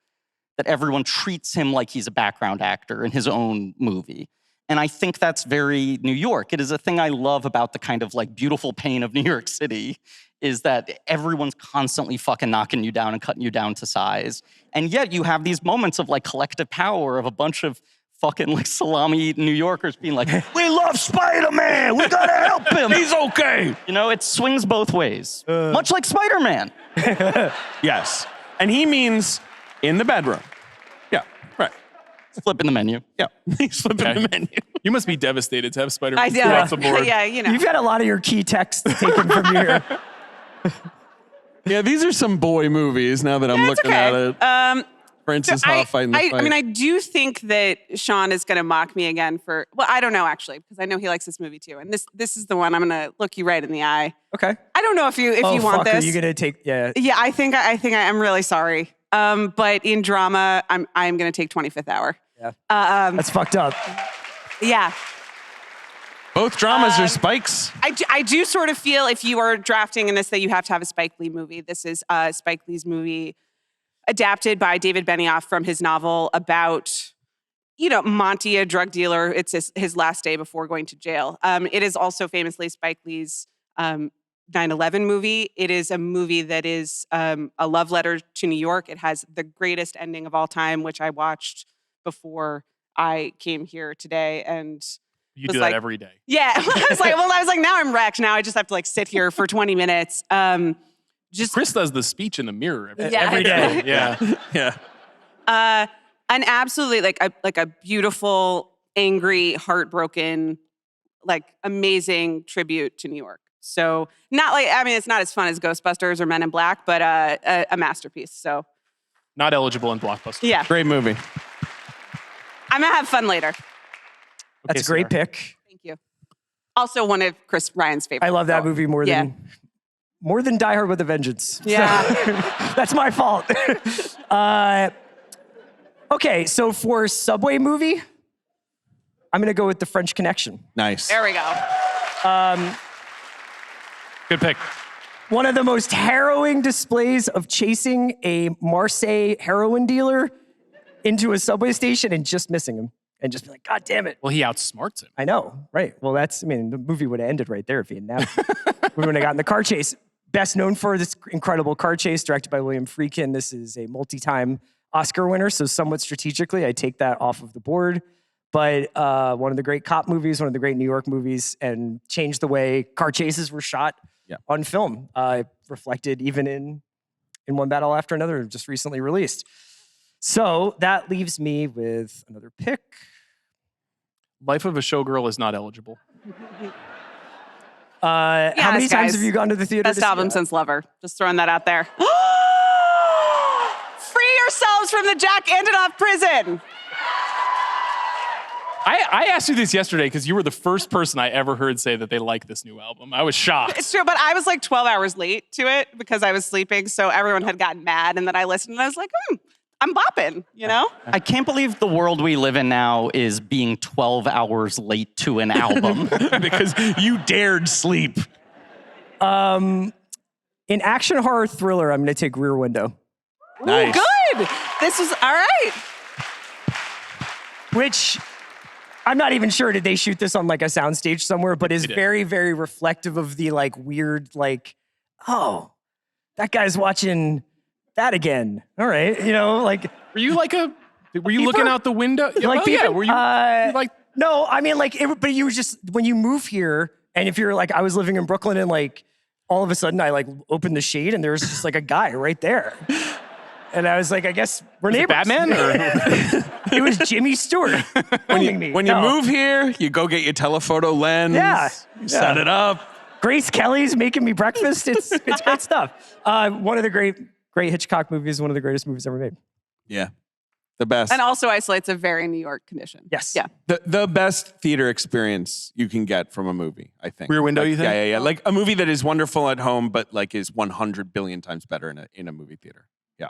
That everyone treats him like he's a background actor in his own movie. And I think that's very New York. It is a thing I love about the kind of like beautiful pain of New York City is that everyone's constantly fucking knocking you down and cutting you down to size. And yet you have these moments of like collective power of a bunch of fucking like salami New Yorkers being like, we love Spider-Man, we gotta help him. He's okay. You know, it swings both ways. Much like Spider-Man. Yes. And he means in the bedroom. Yeah, right. Flipping the menu. Yeah, he's flipping the menu. You must be devastated to have I Spider-Man know. off the board. Yeah, you know. You've got a lot of your key texts taken from here. Yeah, these are some boy movies now that I'm looking at it. Francis Ha fighting the fight. I mean, I do think that Sean is going to mock me again for, well, I don't know actually, because I know he likes this movie too. And this is the one I'm going to look you right in the eye. Okay. I don't know if you want this. Are you going to take, yeah. Yeah, I think I am really sorry. But in drama, I'm going to take 25th Hour. Yeah. That's fucked up. Yeah. Both dramas are Spike's. I do sort of feel if you are drafting in this that you have to have a Spike Lee movie. This is Spike Lee's movie adapted by David Benioff from his novel about, Monty, a drug dealer. It's his last day before going to jail. It is also famously Spike Lee's 9/11 movie. It is a movie that is a love letter to New York. It has the greatest ending of all time, which I watched before I came here today. And You do that every day. yeah. I was like, now I'm wrecked. Now I just have to sit here for 20 minutes. Chris does the speech in the mirror every Yeah. day. Yeah. Yeah. An absolutely like a beautiful, angry, heartbroken, amazing tribute to New York. So it's not as fun as Ghostbusters or Men in Black, but a masterpiece. So Not eligible in Blockbuster. yeah, Great movie. I'm gonna have fun later. That's a great pick. Thank you. Also one of Chris Ryan's favorites. I love that so, movie more than Die Hard with a Vengeance. Yeah. So, that's my fault. Okay, so for Subway movie, I'm gonna go with The French Connection. Nice. There we go. Good pick. One of the most harrowing displays of chasing a Marseille heroin dealer into a subway station and just missing him. And just be like, God damn it. Well, he outsmarts him. I know, right. Well, the movie would have ended right there if he had nabbed him. We would have gotten the car chase. Best known for this incredible car chase directed by William Friedkin. This is a multi-time Oscar winner, so somewhat strategically, I take that off of the board. But one of the great cop movies, one of the great New York movies, and changed the way car chases were shot on film. Reflected even in One Battle After Another, just recently released. So that leaves me with another pick. Life of a Showgirl is not eligible. How many times have you gone to the theater? Best album since Lover. Just throwing that out there. Free yourselves from the Jack Antonoff prison. I asked you this yesterday because you were the first person I ever heard say that they like this new album. I was shocked. It's true, but I was like 12 hours late to it because I was sleeping, so everyone had gotten mad, and then I listened, and I was like, I'm bopping, you know? I can't believe the world we live in now is being 12 hours late to an album. Because you dared sleep. In action horror thriller, I'm going to take Rear Window. Nice. Ooh, good. This is all right. Which I'm not even sure, did they shoot this on like a soundstage somewhere, but is very, very reflective of the like weird, like, oh, that guy's watching that again. All right, you know, like. Were you looking out the window? Like, yeah, were you like? No, I mean, like, but you just, when you move here, and if you're like, I was living in Brooklyn and like, all of a sudden I like opened the shade and there was just like a guy right there. And I was like, I guess we're neighbors. Batman? Or? It was Jimmy Stewart filming me. When you move here, you go get your telephoto lens. Yeah. You set it up. Grace Kelly's making me breakfast. It's great stuff. One of the great Hitchcock movies, one of the greatest movies ever made. Yeah. The best. And also isolates a very New York condition. Yes. Yeah. The best theater experience you can get from a movie, I think. Rear Window, you think? Yeah. Like a movie that is wonderful at home, but like is 100 billion times better in a movie theater. Yeah.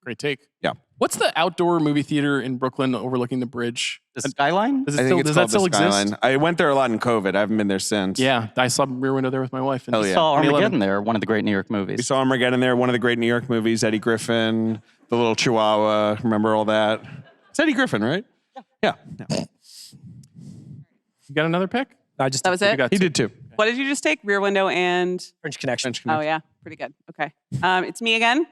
Great take. Yeah. What's the outdoor movie theater in Brooklyn overlooking the bridge? The Skyline? Does I think that still exist? Skyline. I went there a lot in COVID. I haven't been there since. Yeah, I saw Rear Window there with my wife. Hell yeah. Saw Armageddon there, one of the great New York movies. We saw Armageddon there, one of the great New York movies. Eddie Griffin, the little Chihuahua. Remember all that? It's Eddie Griffin, right? Yeah. You got another pick? That was it? He did too. What did you just take? Rear Window and French Connection. Oh yeah, pretty good. Okay, it's me again.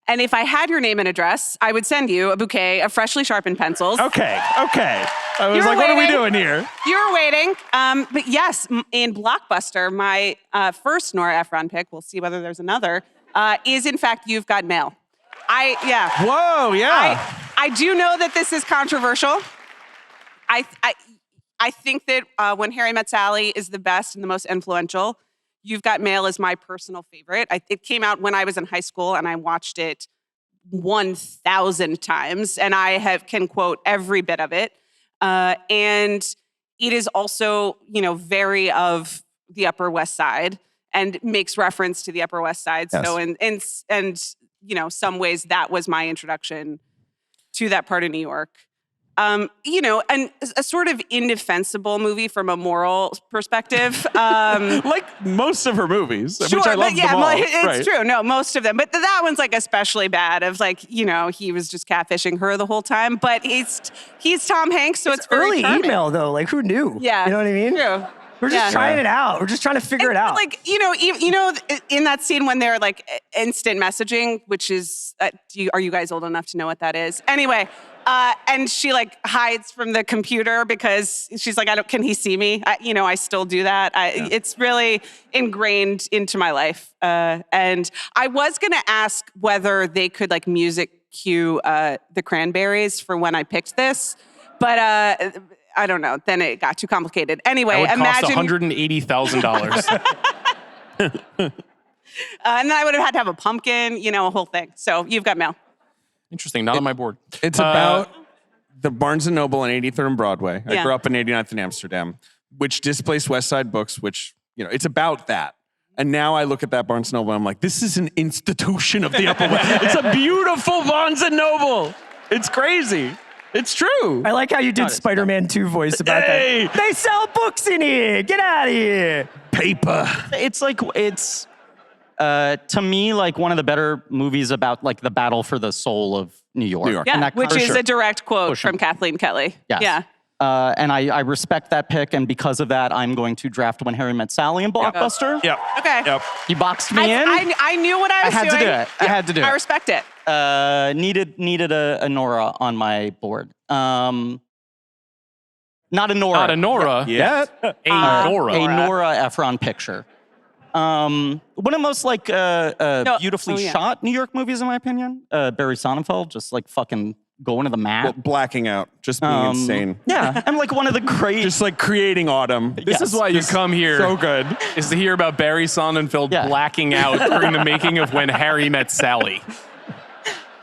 And if I had your name and address, I would send you a bouquet of freshly sharpened pencils. Okay. I was You're like, what are we waiting. doing here? You were waiting. But yes, in Blockbuster, my first Nora Ephron pick, we'll see whether there's another, is in fact You've Got Mail. Whoa, yeah. I do know that this is controversial. I think that When Harry Met Sally is the best and the most influential. You've Got Mail is my personal favorite. It came out when I was in high school, and I watched it 1,000 times, and I can quote every bit of it. And it is also, very of the Upper West Side and makes reference to the Upper West Side. Yes. So, and some ways that was my introduction to that part of New York. And a sort of indefensible movie from a moral perspective. Like most of her movies, which I love them all. It's true. No, most of them. But that one's like especially bad of like, he was just catfishing her the whole time. But he's Tom Hanks, so it's very early charming. email though. Like who knew? Yeah. You know what I mean? True. We're just trying it out. We're just trying to figure it out. Like, in that scene when they're like instant messaging, which is, are you guys old enough to know what that is? Anyway, and she like hides from the computer because she's like, can he see me? I still do that. It's really ingrained into my life. And I was going to ask whether they could like music cue the Cranberries for when I picked this, but I don't know. Then it got too complicated. Anyway, That would cost imagine $180,000. and then I would have had to have a pumpkin, a whole thing. So You've Got Mail. Interesting. Not on my board. It's about the Barnes & Noble on 83rd and Broadway. I Yeah. grew up in 89th in Amsterdam. which displaced West Side Books, which, it's about that. And now I look at that Barnes & Noble and I'm like, this is an institution of the Upper West. It's a beautiful Barnes & Noble. It's crazy. It's true. I like how you did Spider-Man 2 voice about that. They sell books in here. Get out of here. Paper. It's to me, like one of the better movies about like the battle for the soul of New York. Yeah, which is a direct quote from Kathleen Kelly. Yes. Yeah. And I respect that pick, and because of that, I'm going to draft When Harry Met Sally in Blockbuster. Yep. Okay. Yep. You boxed me in. I knew what I was doing. I had to do it. I had to do it. I respect it. Needed a Nora on my board. Not a Nora. Not a Nora. Yet. A Nora. A Nora Ephron picture. One of the most beautifully shot New York movies, in my opinion. Barry Sonnenfeld just like fucking going to the mat. Well, blacking out, just being insane. Yeah, and like one of the great... Just like creating autumn. This is why you come here. So good. Is to hear about Barry Sonnenfeld blacking out during the making of When Harry Met Sally.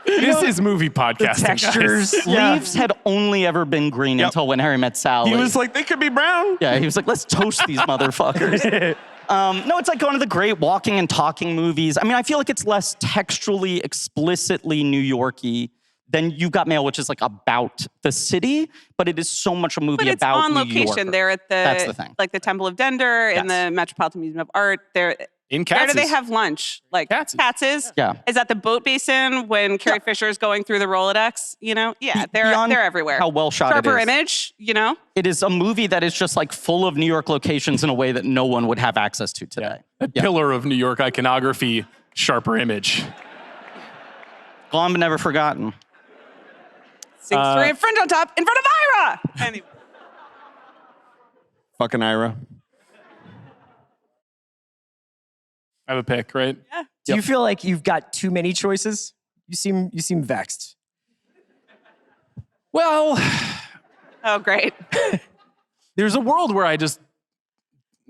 This is movie podcasting. The textures. Leaves had only ever been green until When Harry Met Sally. He was like, they could be brown. Yeah, he was like, let's toast these motherfuckers. No, it's like one of the great walking and talking movies. I mean, I feel like it's less textually, explicitly New York-y than You Got Mail, which is like about the city, but it is so much a movie about New York. But it's on location. They're at That's the thing. like the Temple of Dender in the Metropolitan Museum of Art. They're in Where do they Katz's. have lunch? Like Katz's? Yeah. Is that the boat basin when Carrie Fisher is going through the Rolodex? Yeah, they're everywhere. How well shot Sharper it is. Image, It is a movie that is just like full of New York locations in a way that no one would have access to today. A pillar of New York iconography, Sharper Image. Gone but never forgotten. Sing story in front on top, in front of Ira! Anyway. Fucking Ira. I have a pick, right? Yeah. Do you feel like you've got too many choices? You seem vexed. Well, Oh, great. there's a world where I just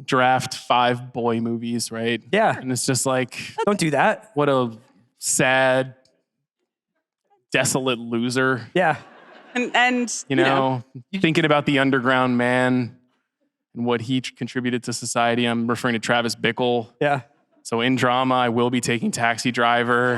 draft 5 boy movies, right? Yeah. And it's just like, Don't do that. what a sad, desolate loser. And Thinking about the underground man and what he contributed to society. I'm referring to Travis Bickle. Yeah. So in drama, I will be taking Taxi Driver.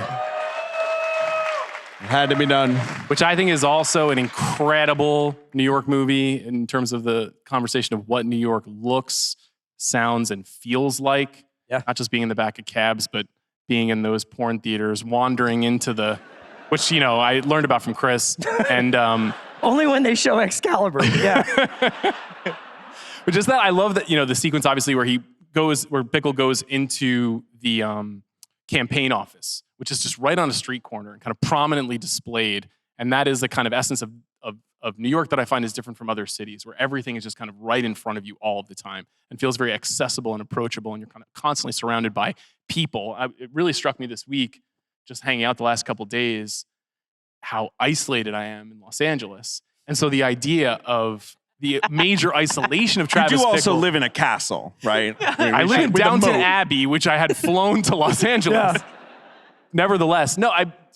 It had to be done. Which I think is also an incredible New York movie in terms of the conversation of what New York looks, sounds, and feels like. Yeah. Not just being in the back of cabs, but being in those porn theaters, wandering into the, which, I learned about from Chris. And only when they show Excalibur. Yeah. but just that, I love that, the sequence obviously where Bickle goes into the campaign office, which is just right on a street corner and kind of prominently displayed. And that is the kind of essence of New York that I find is different from other cities, where everything is just kind of right in front of you all of the time and feels very accessible and approachable, and you're kind of constantly surrounded by people. It really struck me this week, just hanging out the last couple of days, how isolated I am in Los Angeles. And so the idea of the major isolation of Travis You do also Bickle. live in a castle, right? I live in Downton Abbey, which I had flown to Los Angeles. Nevertheless, no,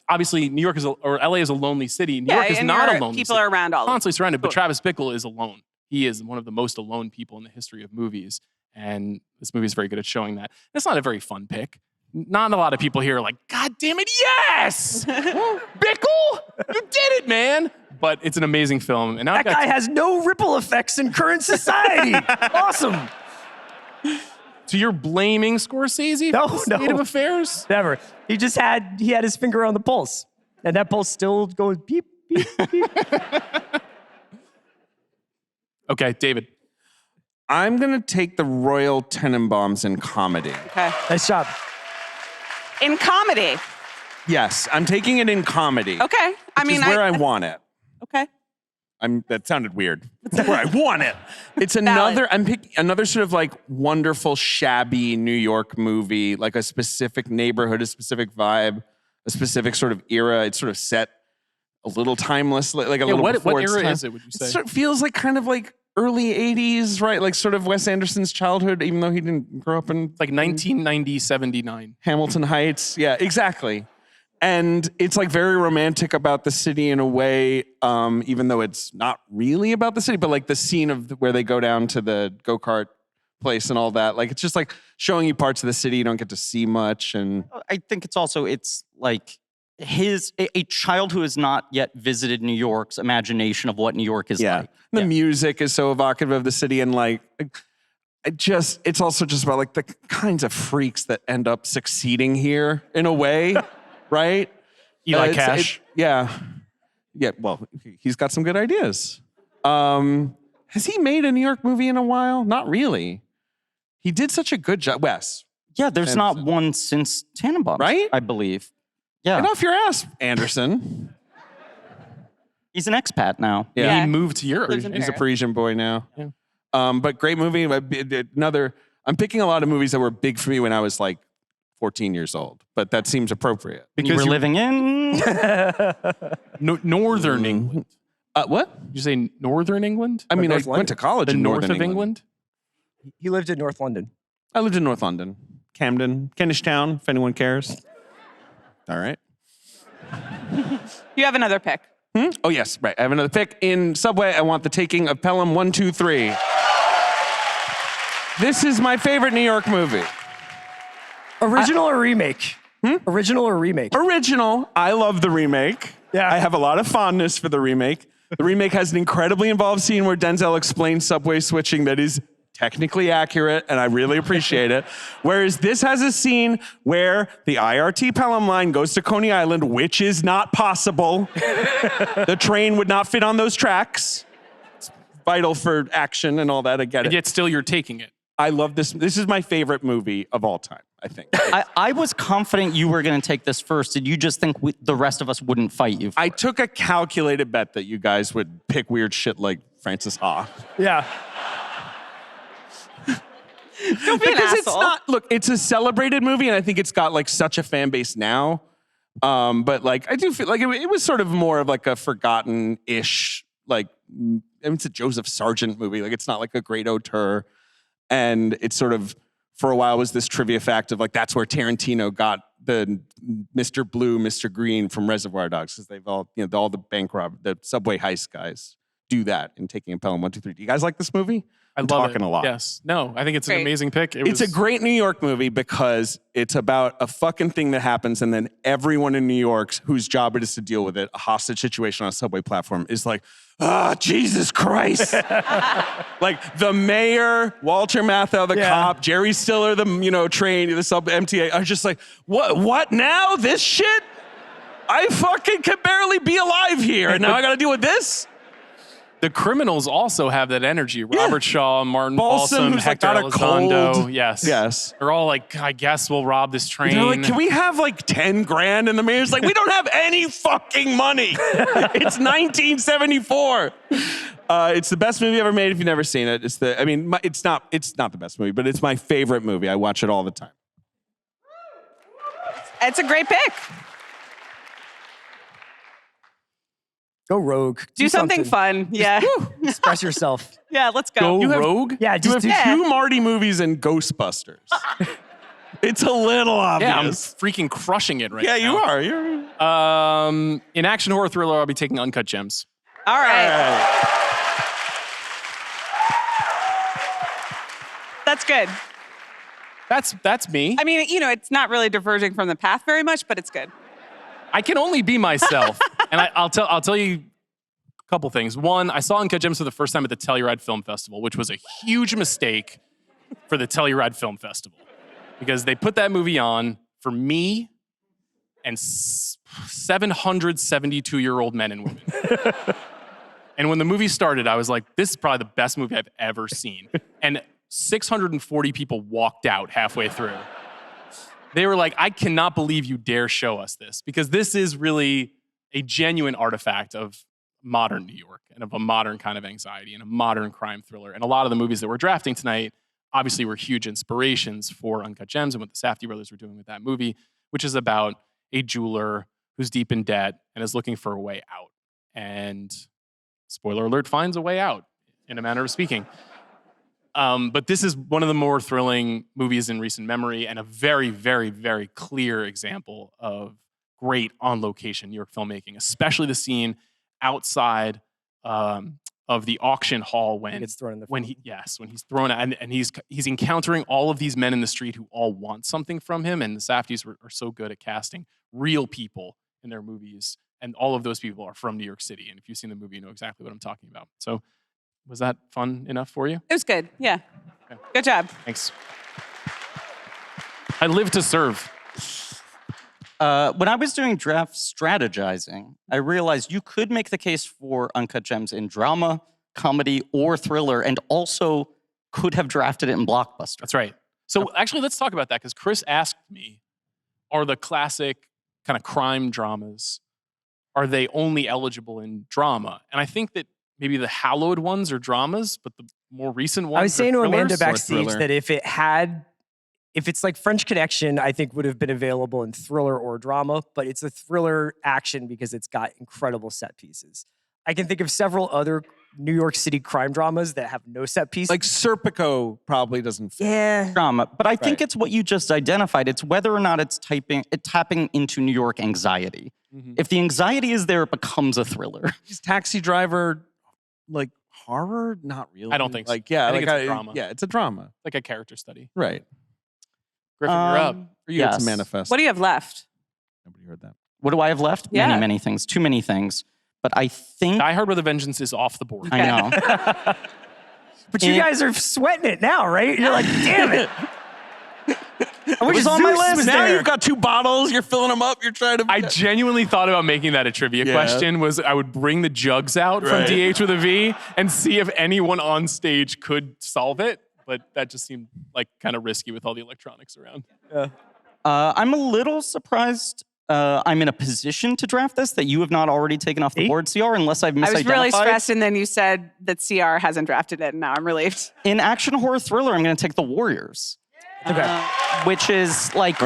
obviously New York or LA is a lonely city. New York is not a lonely people city. are around all Constantly surrounded, but Travis Bickle is alone. He is one of the most alone people in the history of movies. And this movie is very good at showing that. And it's not a very fun pick. Not a lot of people here are like, God damn it, yes! Bickle! You did it, man! But it's an amazing film. And now That guy has no ripple effects in current society. Awesome. So you're blaming Scorsese for the state of affairs? Never. He had his finger on the pulse. And that pulse still goes beep, beep, beep. Okay, David. I'm going to take the Royal Tenenbaums in comedy. Okay. Nice job. In comedy. Yes, I'm taking it in comedy. Okay. Which is where I want it. Okay. That sounded weird. That's where I want it. It's another, I'm picking another sort of like wonderful, shabby New York movie, like a specific neighborhood, a specific vibe, a specific sort of era. It's sort of set a little timeless, like a little before what its era time. is it, would you say? It sort of feels like kind of like early 80s, right? Like sort of Wes Anderson's childhood, even though he didn't grow up in... Like 1990, 79. Hamilton Heights. Yeah, exactly. And it's like very romantic about the city in a way, even though it's not really about the city, but like the scene of where they go down to the go-kart place and all that. Like, it's just like showing you parts of the city you don't get to see much. And I think it's like a child who has not yet visited New York's imagination of what New York is like. The music is so evocative of the city, and like, it's also just about like the kinds of freaks that end up succeeding here in a way, right? Eli Cash. Yeah. Well, he's got some good ideas. Has he made a New York movie in a while? Not really. He did such a good job. Wes. Yeah, there's not one since Tannenbaum, right? I believe. Yeah. Get off your ass, Anderson. He's an expat now. Yeah. He moved to Europe. He's a Parisian boy now. Yeah. But great movie. I'm picking a lot of movies that were big for me when I was like 14 years old, but that seems appropriate. Because you were living in Northern England. What? Did you say Northern England? I mean, I went to college in north Northern of England. He lived in North London. I lived in North London. Camden, Kentish Town, if anyone cares. All right. You have another pick. Oh, yes, right. I have another pick. In Subway, I want the taking of Pelham 123. This is my favorite New York movie. Original or remake? Original or remake? Original. I love the remake. Yeah. I have a lot of fondness for the remake. The remake has an incredibly involved scene where Denzel explains subway switching that is technically accurate, and I really appreciate it. Whereas this has a scene where the IRT Pelham line goes to Coney Island, which is not possible. The train would not fit on those tracks. It's vital for action and all that. I get it. And yet still you're taking it. I love this. This is my favorite movie of all time, I think. I was confident you were going to take this first. Did you just think the rest of us wouldn't fight you? I took a calculated bet that you guys would pick weird shit like Francis Ha. Yeah. Don't be an Because asshole. it's not, look, it's a celebrated movie, and I think it's got like such a fan base now. But like, I do feel like it was sort of more of like a forgotten-ish, like, it's a Joseph Sargent movie. Like, it's not like a great auteur. And it's sort of, for a while, was this trivia fact of like, that's where Tarantino got the Mr. Blue, Mr. Green from Reservoir Dogs, because they've all, all the bank the subway heist guys do that in Taking a Pelham 123. Do you guys like this movie? I'm love talking it. a lot. Yes. No, I think it's an Great. amazing pick. It's a great New York movie because it's about a fucking thing that happens, and then everyone in New York whose job it is to deal with it, a hostage situation on a subway platform, is like, Jesus Christ. Like the mayor, Walter Matthau, the cop, Jerry Stiller, the train, the sub MTA, are just like, what now? This shit? I fucking can barely be alive here, and now I gotta deal with this? The criminals also have that energy. Robert Shaw, Martin Balsam, who's Hector like got a Elizondo. cold. Yes. Yes. They're all like, I guess we'll rob this train. They're like, can we have like 10 grand? And the mayor's like, we don't have any fucking money. It's 1974. It's the best movie ever made if you've never seen it. It's not the best movie, but it's my favorite movie. I watch it all the time. It's a great pick. Go rogue. Do something fun. Yeah. Express yourself. Yeah, let's go. You have- Rogue? Yeah, You just have two Marty movies and Ghostbusters. It's a little obvious. Yeah, I'm freaking crushing it right now. You are. You're... In action horror thriller, I'll be taking Uncut Gems. All right. That's good. That's me. I mean, it's not really diverging from the path very much, but it's good. I can only be myself. And I'll tell you a couple things. One, I saw Uncut Gems for the first time at the Telluride Film Festival, which was a huge mistake for the Telluride Film Festival. Because they put that movie on for me and 772-year-old men and women. And when the movie started, I was like, this is probably the best movie I've ever seen. And 640 people walked out halfway through. They were like, I cannot believe you dare show us this, because this is really a genuine artifact of modern New York and of a modern kind of anxiety and a modern crime thriller. And a lot of the movies that we're drafting tonight obviously were huge inspirations for Uncut Gems and what the Safdie brothers were doing with that movie, which is about a jeweler who's deep in debt and is looking for a way out. And spoiler alert, finds a way out, in a manner of speaking. But this is one of the more thrilling movies in recent memory, and a very, very, very clear example of great on location New York filmmaking, especially the scene outside of the auction hall when gets thrown in the when he's thrown and he's encountering all of these men in the street who all want something from him. And the Safdies are so good at casting real people in their movies, and all of those people are from New York City. And if you've seen the movie, you know exactly what I'm talking about. So, was that fun enough for you? It was good. Yeah. Okay. Good job. Thanks. I live to serve. When I was doing draft strategizing, I realized you could make the case for Uncut Gems in drama, comedy, or thriller, and also could have drafted it in blockbuster. That's right. So actually, let's talk about that, because Chris asked me, are the classic kind of crime dramas, are they only eligible in drama? And I think that maybe the hallowed ones are dramas, but the more recent ones I was saying to Amanda thrillers? backstage that if it's like French Connection, I think would have been available in thriller or drama, but it's a thriller action because it's got incredible set pieces. I can think of several other New York City crime dramas that have no set piece. Like Serpico probably doesn't fit. Yeah. Drama. But I think it's what you just identified. It's whether or not it's tapping into New York anxiety. Mm-hmm. If the anxiety is there, it becomes a thriller. Is Taxi Driver like horror? Not really. I don't think so. Like, yeah, I think like it's a drama. Yeah, it's a drama. Like a character study. Right. Griffin, you're up. For you, it's a manifest. What do you have left? Nobody heard that. What do I have left? Yeah. Many, many things. Too many things. But I think... Die Hard with a Vengeance is off the board. I know. But you guys are sweating it now, right? You're like, damn it. It was on my list. Now you've got 2 bottles. You're filling them up. You're trying to... I genuinely thought about making that a trivia question. Was I would bring the jugs out from DH with a V and see if anyone on stage could solve it. But that just seemed like kind of risky with all the electronics around. Yeah. I'm a little surprised I'm in a position to draft this that you have not already taken off the board, CR, unless I've misidentified. I was really stressed, and then you said that CR hasn't drafted it, and now I'm relieved. In action horror thriller, I'm going to take The Warriors. Okay. Which is like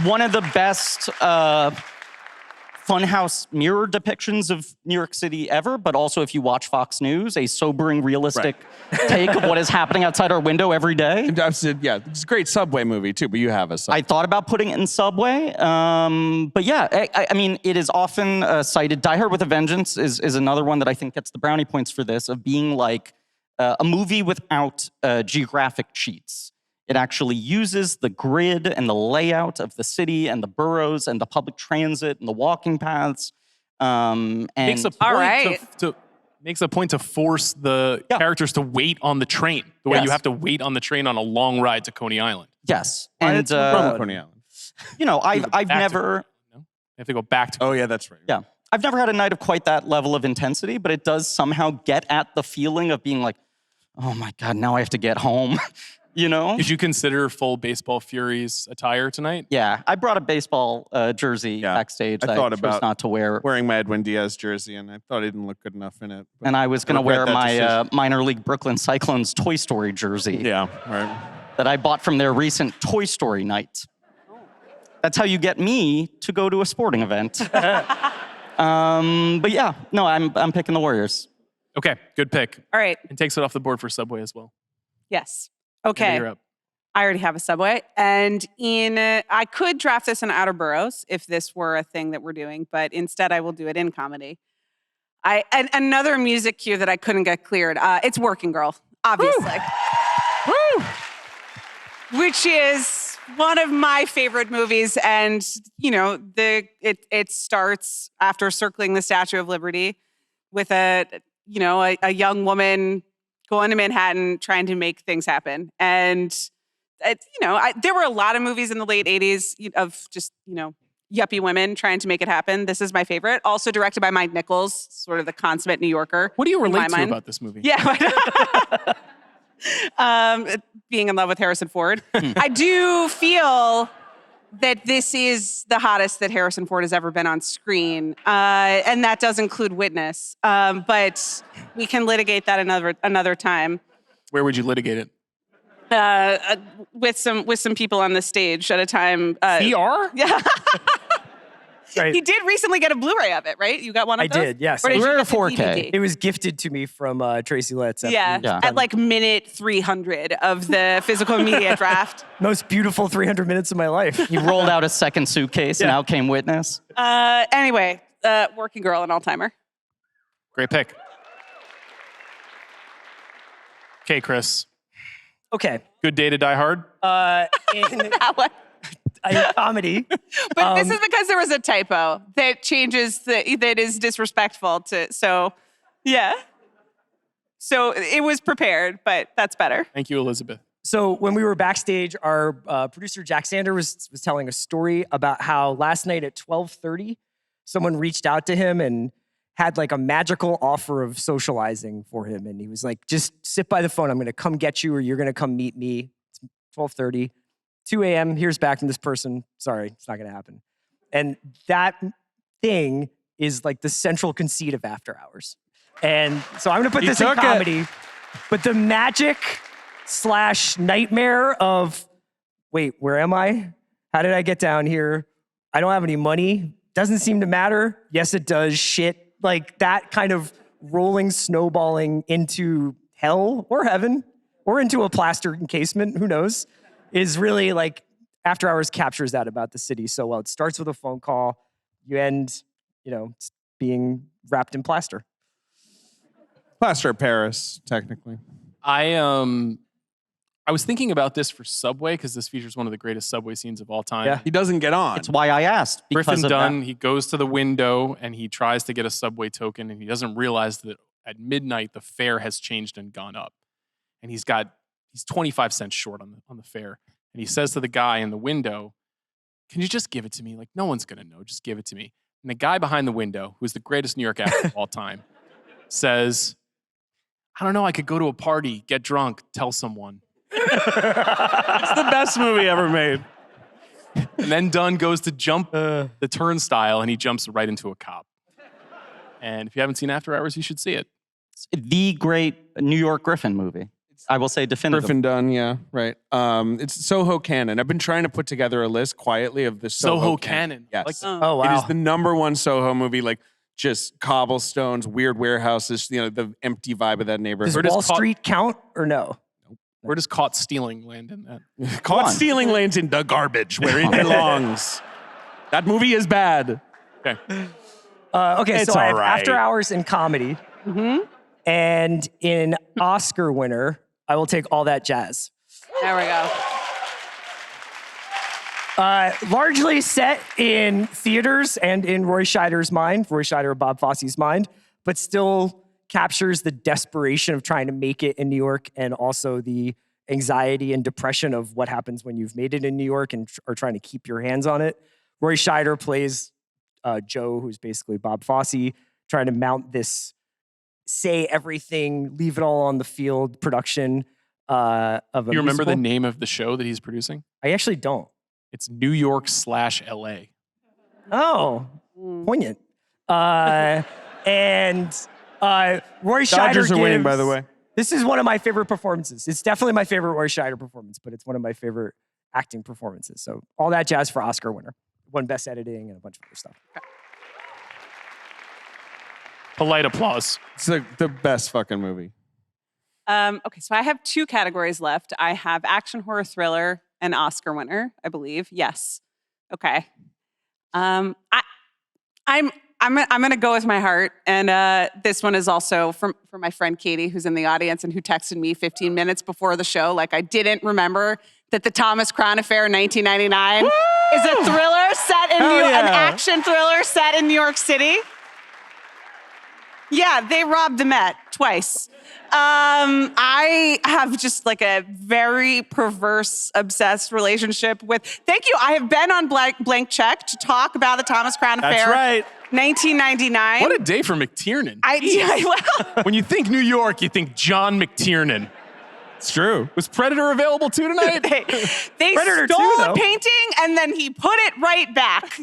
one of the best funhouse mirror depictions of New York City ever, but also if you watch Fox News, a sobering, realistic take of what is happening outside our window every day. Yeah, it's a great Subway movie too, but you have a Subway. I thought about putting it in Subway, but yeah, I mean, it is often cited. Die Hard with a Vengeance is another one that I think gets the brownie points for this, of being like a movie without geographic cheats. It actually uses the grid and the layout of the city and the boroughs and the public transit and the walking paths. And Makes a point makes a point to force the characters to wait on the train, the way you have to wait on the train on a long ride to Coney Island. Yes. And from Coney Island. You know, I've never... You have to go back to... Oh, yeah, that's right. Yeah. I've never had a night of quite that level of intensity, but it does somehow get at the feeling of being like, oh my God, now I have to get home. You know? Did you consider full Baseball Furies attire tonight? Yeah, I brought a baseball jersey backstage. I thought about not to wear. Wearing my Edwin Diaz jersey, and I thought I didn't look good enough in it. And I was going to wear my minor league Brooklyn Cyclones Toy Story jersey. Yeah, right. That I bought from their recent Toy Story night. That's how you get me to go to a sporting event. But yeah, no, I'm picking the Warriors. Okay, good pick. All right. And takes it off the board for Subway as well. Yes. Okay. You're up. I already have a Subway. And I could draft this in Outer Boroughs if this were a thing that we're doing, but instead I will do it in comedy. And another music cue that I couldn't get cleared. It's Working Girl, obviously. Woo! Which is one of my favorite movies. And, you know, it starts after circling the Statue of Liberty with a young woman going to Manhattan, trying to make things happen. And, there were a lot of movies in the late 80s of just, yuppie women trying to make it happen. This is my favorite. Also directed by Mike Nichols, sort of the consummate New Yorker. What do you relate to about this movie? Yeah. Being in love with Harrison Ford. I do feel that this is the hottest that Harrison Ford has ever been on screen. And that does include Witness. But we can litigate that another time. Where would you litigate it? With some people on the stage at a time. CR? Yeah. Right. He did recently get a Blu-ray of it, right? You got one of I those? did, yes. Or did you Blu-ray get the or 4K? DVD? It was gifted to me from Tracy Letts. after Yeah, we was at done. like minute 300 of the physical media draft. Most beautiful 300 minutes of my life. He rolled out a second suitcase and out came Witness. Anyway, Working Girl and All-Timer. Great pick. Okay, Chris. Okay. Good Day to Die Hard? In That one. comedy. But this is because there was a typo that changes that is disrespectful to, so yeah. So it was prepared, but that's better. Thank you, Elizabeth. So when we were backstage, our producer Jack Sander was telling a story about how last night at 12:30, someone reached out to him and had like a magical offer of socializing for him. And he was like, just sit by the phone. I'm going to come get you or you're going to come meet me. It's 12:30, 2 a.m. Here's back from this person. Sorry, it's not going to happen. And that thing is like the central conceit of After Hours. And so I'm going to put this in comedy. But the magic / nightmare of, wait, where am I? How did I get down here? I don't have any money. Doesn't seem to matter. Yes, it does. Shit. Like that kind of rolling, snowballing into hell or heaven or into a plaster encasement, who knows, is really like After Hours captures that about the city so well. It starts with a phone call. You end, being wrapped in plaster. Plaster of Paris, technically. I was thinking about this for Subway because this features one of the greatest Subway scenes of all time. Yeah. He doesn't get on. It's why I asked. Griffin Dunn, he goes to the window and he tries to get a Subway token and he doesn't realize that at midnight the fare has changed and gone up. And he's 25 cents short on the fare. And he says to the guy in the window, "Can you just give it to me? Like, no one's going to know. Just give it to me." And the guy behind the window, who's the greatest New York actor of all time, says, "I don't know. I could go to a party, get drunk, tell someone." It's the best movie ever made. And then Dunn goes to jump the turnstile and he jumps right into a cop. And if you haven't seen After Hours, you should see it. It's the great New York Griffin movie. I will say definitive. Griffin Dunn, yeah, right. It's Soho Canon. I've been trying to put together a list quietly of the Soho Canon. Yes. Like, oh, wow. It is the #1 Soho movie, like just cobblestones, weird warehouses, the empty vibe of that neighborhood. Does Wall Street count or no? Where does Caught Stealing land in that? Caught Stealing lands in the garbage where it belongs. That movie is bad. Okay. Okay, It's so I have all right. After Hours in comedy. And in Oscar winner, I will take All That Jazz. There we go. Largely set in theaters and in Roy Scheider's mind, Roy Scheider, Bob Fosse's mind, but still captures the desperation of trying to make it in New York and also the anxiety and depression of what happens when you've made it in New York and are trying to keep your hands on it. Roy Scheider plays Joe, who's basically Bob Fosse, trying to mount this say everything, leave it all on the field production of a You remember musical. the name of the show that he's producing? I actually don't. It's New York /LA. Oh, poignant. And Roy Scheider Dodgers are winning, gives- by the way. This is one of my favorite performances. It's definitely my favorite Roy Scheider performance, but it's one of my favorite acting performances. So All That Jazz for Oscar winner. Won Best Editing and a bunch of other stuff. Polite applause. It's the best fucking movie. Okay, so I have 2 categories left. I have action, horror, thriller, and Oscar winner, I believe. Yes. Okay. I'm gonna go with my heart, and this one is also for my friend Katie, who's in the audience and who texted me 15 minutes before the show, like I didn't remember that the Thomas Crown Affair in 1999 is a thriller set in an action thriller set in New York City. Yeah, they robbed the Met twice. I have just like a very perverse, obsessed relationship with. Thank you. I have been on Blank Check to talk about the Thomas Crown Affair. That's right. 1999. What a day for McTiernan. Well, When you think New York, you think John McTiernan. It's true. Was Predator available too tonight? they Predator stole 2, a though. painting and then he put it right back,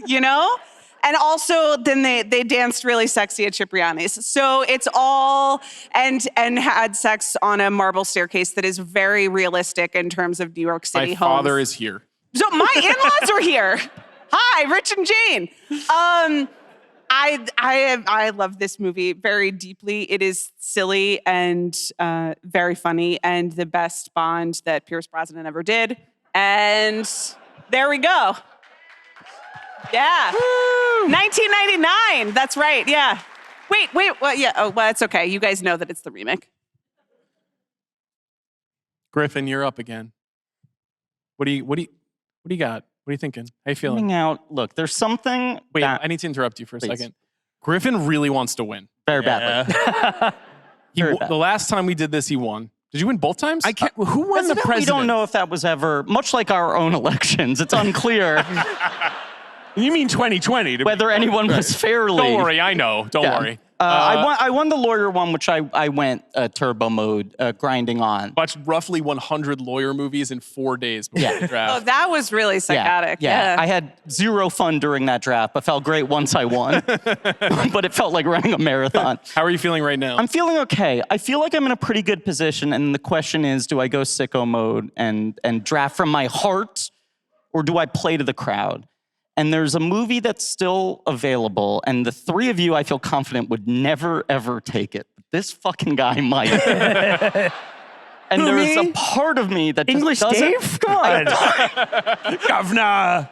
And also, then they danced really sexy at Cipriani's. So it's all and had sex on a marble staircase that is very realistic in terms of New York City My homes. father is here. So my in-laws are here. Hi, Rich and Jane. I love this movie very deeply. It is silly and very funny and the best Bond that Pierce Brosnan ever did. And there we go. Yeah. Woo! 1999. That's right. Yeah. Wait. Well, yeah. Oh, well, it's okay. You guys know that it's the remake. Griffin, you're up again. What do you got? What are you thinking? How you feeling? Coming out. Look, there's something. Wait, I need to interrupt you for a second. Griffin really wants to win. Very badly. The last time we did this, he won. Did you win both times? I can't. Who won the president? We don't know if that was ever, much like our own elections. It's unclear. You mean 2020? Whether anyone was fairly. Don't worry, I know. Don't worry. I won the lawyer one, which I went turbo mode, grinding on. Watched roughly 100 lawyer movies in 4 days before the draft. Oh, that was really psychotic. Yeah. I had zero fun during that draft, but felt great once I won. But it felt like running a marathon. How are you feeling right now? I'm feeling okay. I feel like I'm in a pretty good position, and the question is, do I go sicko mode and draft from my heart, or do I play to the crowd? And there's a movie that's still available, and the three of you, I feel confident, would never, ever take it. This fucking guy might. And there is a part of me that English just doesn't... Dave? Come on. Governor.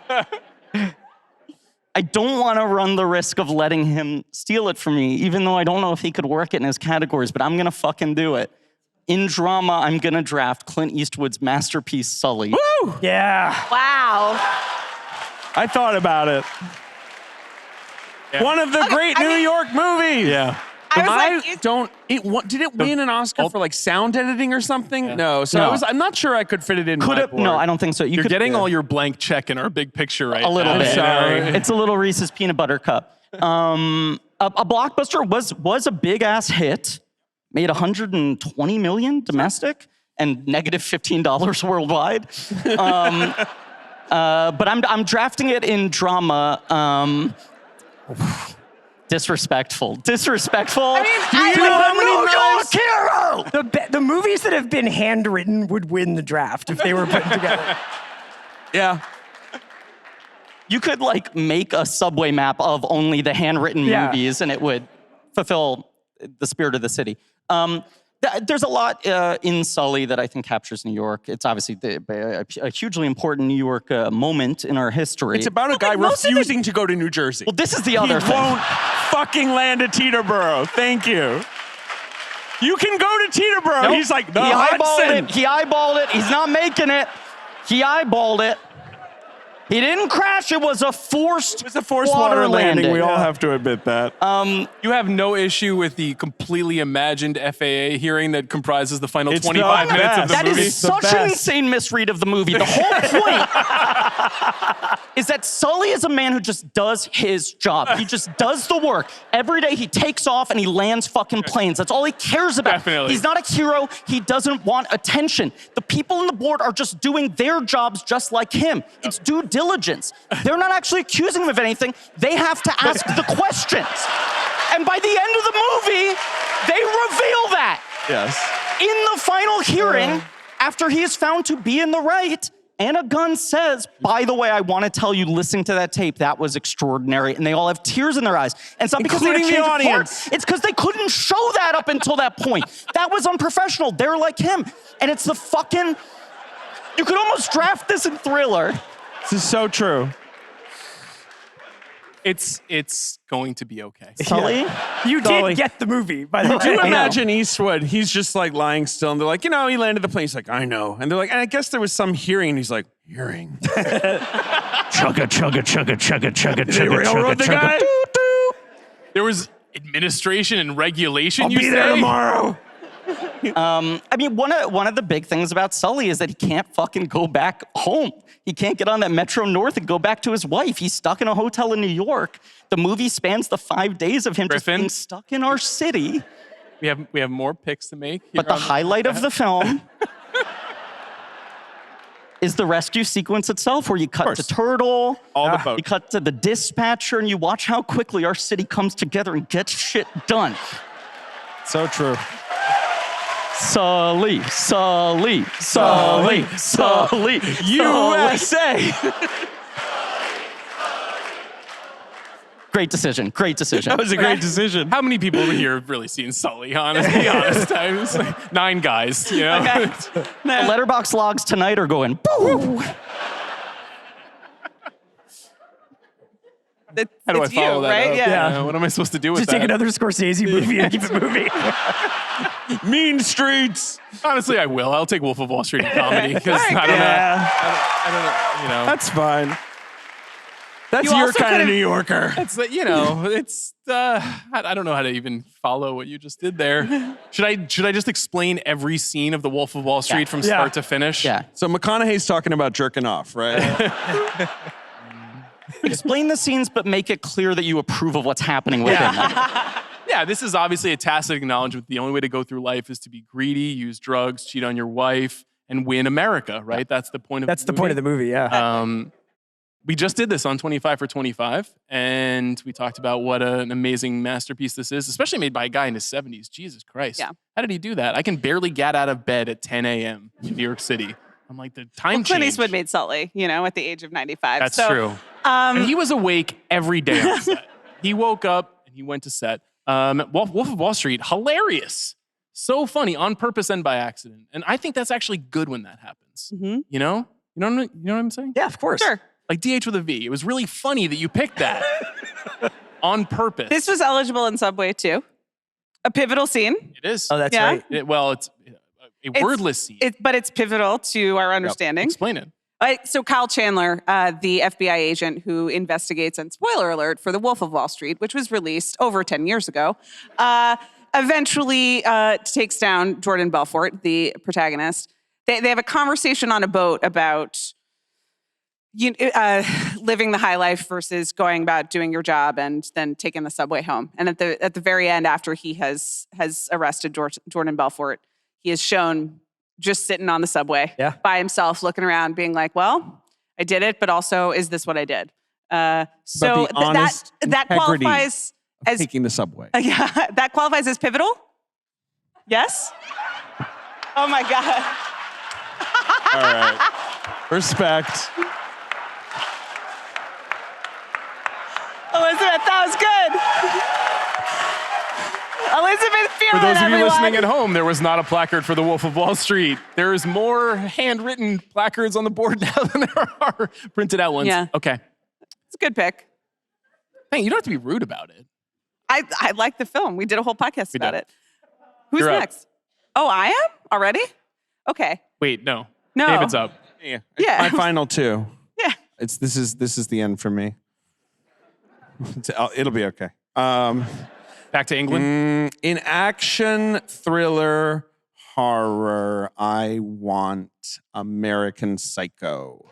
I don't want to run the risk of letting him steal it from me, even though I don't know if he could work it in his categories, but I'm going to fucking do it. In drama, I'm going to draft Clint Eastwood's masterpiece, Sully. Woo! Yeah. Wow. I thought about it. Yeah. One of the great New York movies. Yeah. Did it win an Oscar for like sound editing or something? Yeah. No. So I'm not sure I could fit it in. No, I don't think so. You're getting all your blank check in our big picture right now. A little bit. I'm sorry. It's a little Reese's peanut butter cup. A blockbuster was a big ass hit. Made $120 million domestic and negative $15 worldwide. But I'm drafting it in drama. Disrespectful. I mean, the movies that have been handwritten would win the draft if they were put together. Yeah. You could like make a subway map of only the handwritten movies, and it would fulfill the spirit of the city. There's a lot in Sully that I think captures New York. It's obviously a hugely important New York moment in our history. It's about a guy refusing to go to New Jersey. Well, this is the other thing. He won't fucking land at Teterboro. Thank you. You can go to Teterboro. Nope. He's like, he eyeballed it. He's not making it. He eyeballed it. He didn't crash. It was a forced water landing. We all have to admit that. You have no issue with the completely imagined FAA hearing that comprises the final 25 minutes of the movie? That is such an insane misread of the movie. The whole point is that Sully is a man who just does his job. He just does the work. Every day he takes off and he lands fucking planes. That's all he cares about. Definitely. He's not a hero. He doesn't want attention. The people on the board are just doing their jobs just like him. It's due diligence. They're not actually accusing him of anything. They have to ask the questions. And by the end of the movie, they reveal that. Yes. In the final hearing, after he is found to be in the right, Anna Gunn says, by the way, I want to tell you, listening to that tape, that was extraordinary. And they all have tears in their eyes. And it's not because they had Including the changed audience. parts. It's because they couldn't show that up until that point. That was unprofessional. They're like him. And it's the fucking... You could almost draft this in Thriller. This is so true. It's going to be okay. Sully? You did get the movie, by the way. Could you imagine Eastwood? He's just like lying still, and they're like, he landed the plane. He's like, I know. And they're like, and I guess there was some hearing. And he's like, hearing. Chugga, chugga, chugga, chugga, chugga, They railroad the guy. There was administration and regulation, I'll you be say? there tomorrow. I mean, one of the big things about Sully is that he can't fucking go back home. He can't get on that Metro North and go back to his wife. He's stuck in a hotel in New York. The movie spans the 5 days of him just being stuck in our city. We have more picks to make. But the highlight of the film is the rescue sequence itself, where you cut to Turtle, all the boats. You cut to the dispatcher, and you watch how quickly our city comes together and gets shit done. So true. Sully, Sully, Sully, Sully, USA. great decision. Great decision. That was a great decision. How many people over here have really seen Sully? Honestly, be honest. I was like 9 guys. You know. Okay. The letterbox logs tonight are going. Boo! How do I It's follow you, that right? up? Yeah. What am I supposed to do with Just that? take another Scorsese movie and keep it moving. Mean Streets. Honestly, I will. I'll take Wolf of Wall Street in comedy because I don't know. I don't know. You know. That's fine. That's You your also kind of could've- New Yorker. It's you know, it's I don't know how to even follow what you just did there. Should I just explain every scene of the Wolf of Wall Street from start to finish? Yeah. So McConaughey's talking about jerking off, right? Explain the scenes, but make it clear that you approve of what's happening within them. Yeah, this is obviously a tacit acknowledgement. The only way to go through life is to be greedy, use drugs, cheat on your wife, and win America, right? That's the point of That's the point of the movie, yeah. We just did this on 25 for 25, and we talked about what an amazing masterpiece this is, especially made by a guy in his 70s. Jesus Christ. Yeah. How did he do that? I can barely get out of bed at 10 a.m. in New York City. I'm like, the time Clint change. Eastwood made Sully, at the age of 95. That's So, true. And he was awake every day on set. He woke up and he went to set. Wolf of Wall Street, hilarious. So funny, on purpose and by accident. And I think that's actually good when that happens. Mhm. You know? You know what I'm saying? Yeah, of course. Sure. Like DH with a V. It was really funny that you picked that on purpose. This was eligible in Subway too. A pivotal scene. It is. Oh, that's Yeah. right. It's a wordless scene. But it's pivotal to our understanding. Explain it. So Kyle Chandler, the FBI agent who investigates, and spoiler alert, for The Wolf of Wall Street, which was released over 10 years ago, eventually takes down Jordan Belfort, the protagonist. They have a conversation on a boat about living the high life versus going about doing your job and then taking the subway home. And at the very end, after he has arrested Jordan Belfort, he is shown just sitting on the subway by himself, looking around, being like, well, I did it, but also, is this what I did? So the honest that integrity qualifies of as taking the subway. yeah, that qualifies as pivotal? Yes? Oh my God. All right. Respect. Elizabeth, that was good. Elizabeth For Fierman, those of you everyone. listening at home, there was not a placard for the Wolf of Wall Street. There is more handwritten placards on the board now than there are printed out ones. Yeah. Okay. It's a good pick. Hey, you don't have to be rude about it. I like the film. We did a whole podcast about did. it. Who's You're up. next? Oh, I am? Already? Okay. Wait, no. No. David's up. Yeah. Yeah. My final two. Yeah. This is the end for me. It'll be okay. Back to England. In action, thriller, horror, I want American Psycho.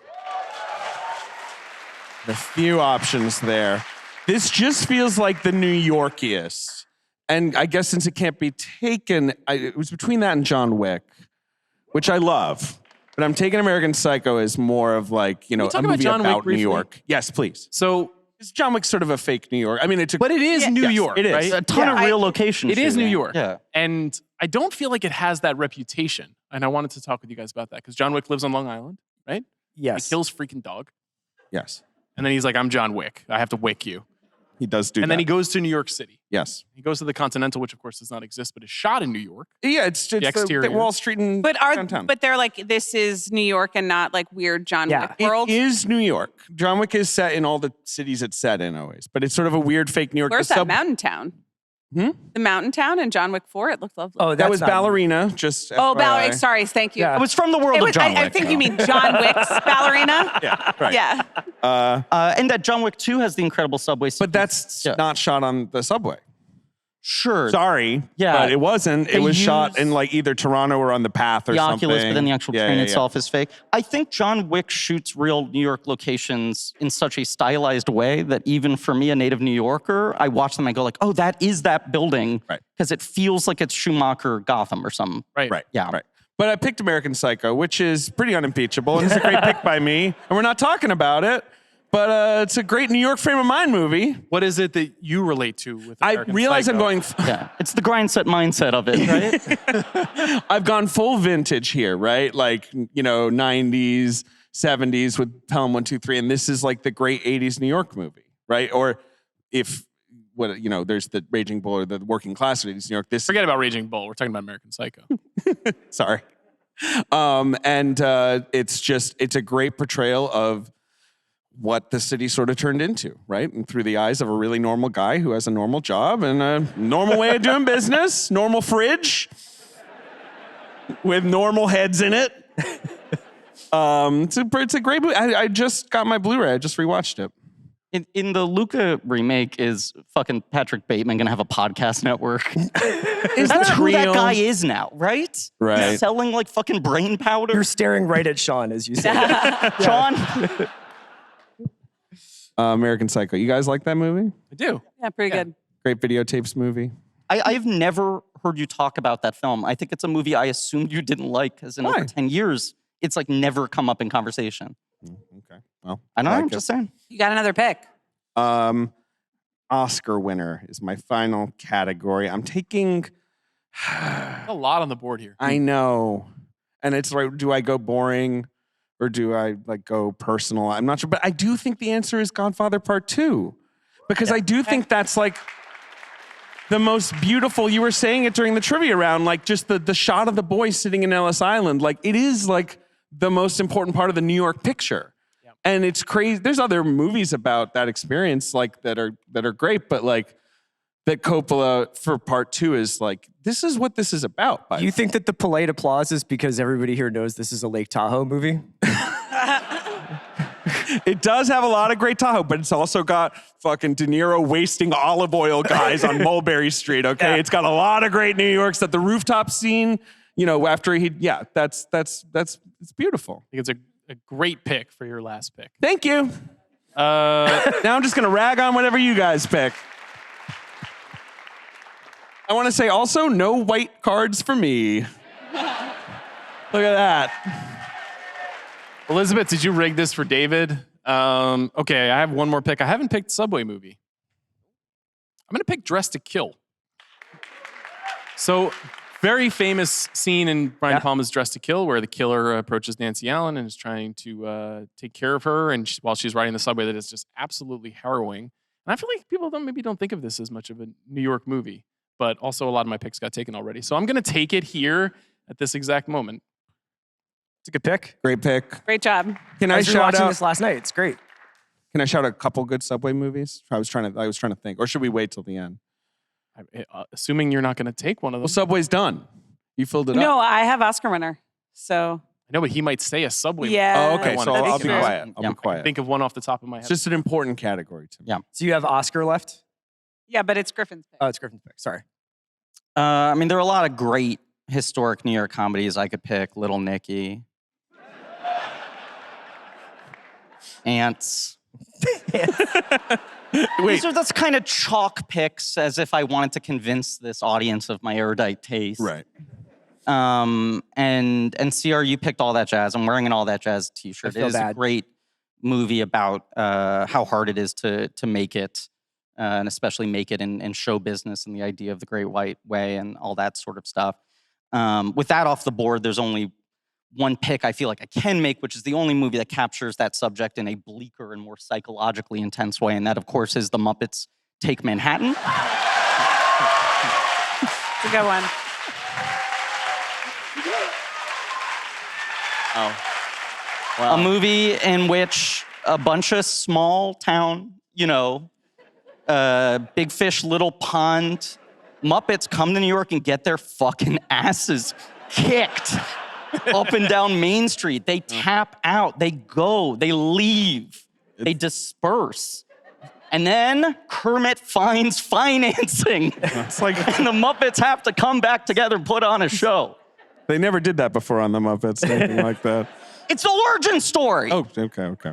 The few options there. This just feels like the New Yorkiest. And I guess since it can't be taken, it was between that and John Wick, which I love. But I'm taking American Psycho as more of like, Can we a talk about movie John Wick about New briefly? York. Yes, please. So, Is John Wick sort of a fake New York? I mean, but it is New Yes, York, it is. right? A ton of real locations. It is New shooting. York. Yeah. And I don't feel like it has that reputation. And I wanted to talk with you guys about that because John Wick lives on Long Island, right? Yes. He kills freaking dog. Yes. And then he's like, I'm John Wick. I have to wick you. He does do that. And then he goes to New York City. Yes. He goes to the Continental, which of course does not exist, but is shot in New York. Yeah, it's just The exterior. the Wall Street and downtown. But they're like, this is New York and not like weird John Wick world. It is New York. John Wick is set in all the cities it's set in always, but it's sort of a weird fake New York. Where's The that sub- mountain town? Hmm? The mountain town in John Wick 4? It looked lovely. Oh, That was Ballerina, just Oh, FYI. Ballerina. Sorry, thank you. Yeah. It was from the world It of was- John Wick. I think you mean John Wick's Ballerina. Yeah, right. Yeah. And that John Wick 2 has the incredible subway sequence. But that's not shot on the subway. Sure. Sorry, Yeah. but it wasn't. It They was shot use in like either Toronto or on the path or the something. Oculus, but then the actual Yeah, train yeah, itself is fake. I think John Wick shoots real New York locations in such a stylized way that even for me, a native New Yorker, I watch them and I go like, oh, that is that building. Right. Because it feels like it's Schumacher Gotham or something. Right. Right. Yeah. Right. But I picked American Psycho, which is pretty unimpeachable, and it's a great pick by me. And we're not talking about it, but it's a great New York frame of mind movie. What is it that you relate to with I American realize Psycho? I'm going. Yeah. It's the grind set mindset of it, right? I've gone full vintage here, right? Like 90s, 70s with Pelham 1, 2, 3, and this is like the great 80s New York movie, right? Or if there's the Raging Bull or the working class cities, New York. Forget about Raging Bull. We're talking about American Psycho. Sorry. It's a great portrayal of what the city sort of turned into, right? And through the eyes of a really normal guy who has a normal job and a normal way of doing business, normal fridge with normal heads in it. It's a great movie. I just got my Blu-ray. I just rewatched it. In the Luca remake, is fucking Patrick Bateman gonna have a podcast network? That's who that guy is now, right? Right. He's selling like fucking brain powder. You're staring right at Sean as you say that. Sean? American Psycho. You guys like that movie? I do. Yeah, pretty good. Great videotapes movie. I've never heard you talk about that film. I think it's a movie I assumed you didn't like, because in over 10 years, it's like never come up in conversation. Okay. Well, I know, I'm just saying. You got another pick. Oscar winner is my final category. I'm taking a lot on the board here. I know. And it's like, do I go boring or do I go personal? I'm not sure, but I do think the answer is Godfather Part 2. Because I do think that's the most beautiful, you were saying it during the trivia round, just the shot of the boy sitting in Ellis Island. It is the most important part of the New York picture. Yep. And it's crazy. There's other movies about that experience that are great, but that Coppola for Part 2 is this is what this is about. Do you think that the polite applause is because everybody here knows this is a Lake Tahoe movie? It does have a lot of great Tahoe, but it's also got fucking De Niro wasting olive oil guys on Mulberry Street, okay? Yeah. It's got a lot of great New York stuff. The rooftop scene, after that's it's beautiful. I think it's a great pick for your last pick. Thank you. Now I'm just gonna rag on whatever you guys pick. I want to say also no white cards for me. Look at that. Elizabeth, did you rig this for David? Okay, I have one more pick. I haven't picked Subway movie. I'm going to pick Dressed to Kill. So, very famous scene in Brian Palma's Dressed to Kill where the killer approaches Nancy Allen and is trying to take care of her while she's riding the subway. That is just absolutely harrowing. And I feel like people don't think of this as much of a New York movie, but also a lot of my picks got taken already. So I'm going to take it here at this exact moment. It's a good pick. Great pick. Great job. Can I I was shout watching out this last night. It's great. Can I shout out a couple good Subway movies? I was trying to think, or should we wait till the end? Assuming you're not going to take one of them. Well, Subway's done. You filled it up. No, I have Oscar winner. So I know, but he might say a Subway. Yeah. Oh, okay. So I'll be quiet. I'll be quiet. Think of one off the top of my head. It's just an important category to me. Yeah. So you have Oscar left? Yeah, but it's Griffin's pick. Oh, it's Griffin's pick. Sorry. There are a lot of great historic New York comedies I could pick. Little Nicky. Ants. Wait. That's kind of chalk picks, as if I wanted to convince this audience of my erudite taste. Right. And CR, you picked All That Jazz. I'm wearing an All That Jazz t-shirt. It is a great movie about how hard it is to make it, and especially make it in show business and the idea of the Great White Way and all that sort of stuff. With that off the board, there's only one pick I feel like I can make, which is the only movie that captures that subject in a bleaker and more psychologically intense way, and that, of course, is The Muppets Take Manhattan. It's a good one. Oh. Wow. A movie in which a bunch of small town, big fish, little pond Muppets come to New York and get their fucking asses kicked up and down Main Street. They tap out, they go, they leave, they disperse. And then Kermit finds financing. It's and the Muppets have to come back together and put on a show. They never did that before on the Muppets, anything like that. It's the origin story. Oh, okay.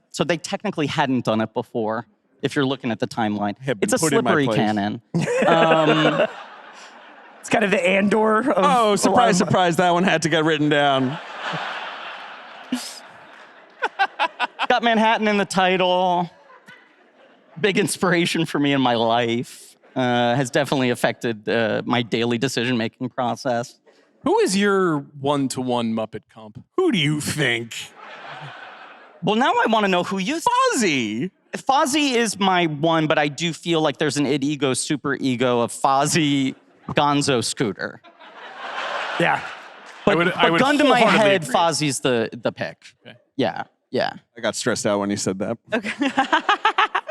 So they technically hadn't done it before, if you're looking at the timeline. It's a put in my slippery place. canon. It's kind of the Andor of... Oh, surprise, surprise, that one had to get written down. Got Manhattan in the title. Big inspiration for me in my life. Has definitely affected my daily decision-making process. Who is your one-to-one Muppet comp? Who do you think? Well, now I want to know who you... Fozzie! Fozzie is my one, but I do feel like there's an id ego, super ego of Fozzie, Gonzo, Scooter. Yeah. But, I would gun to my wholeheartedly head, agree. Fozzie's the pick. Okay. Yeah, yeah. I got stressed out when you said that.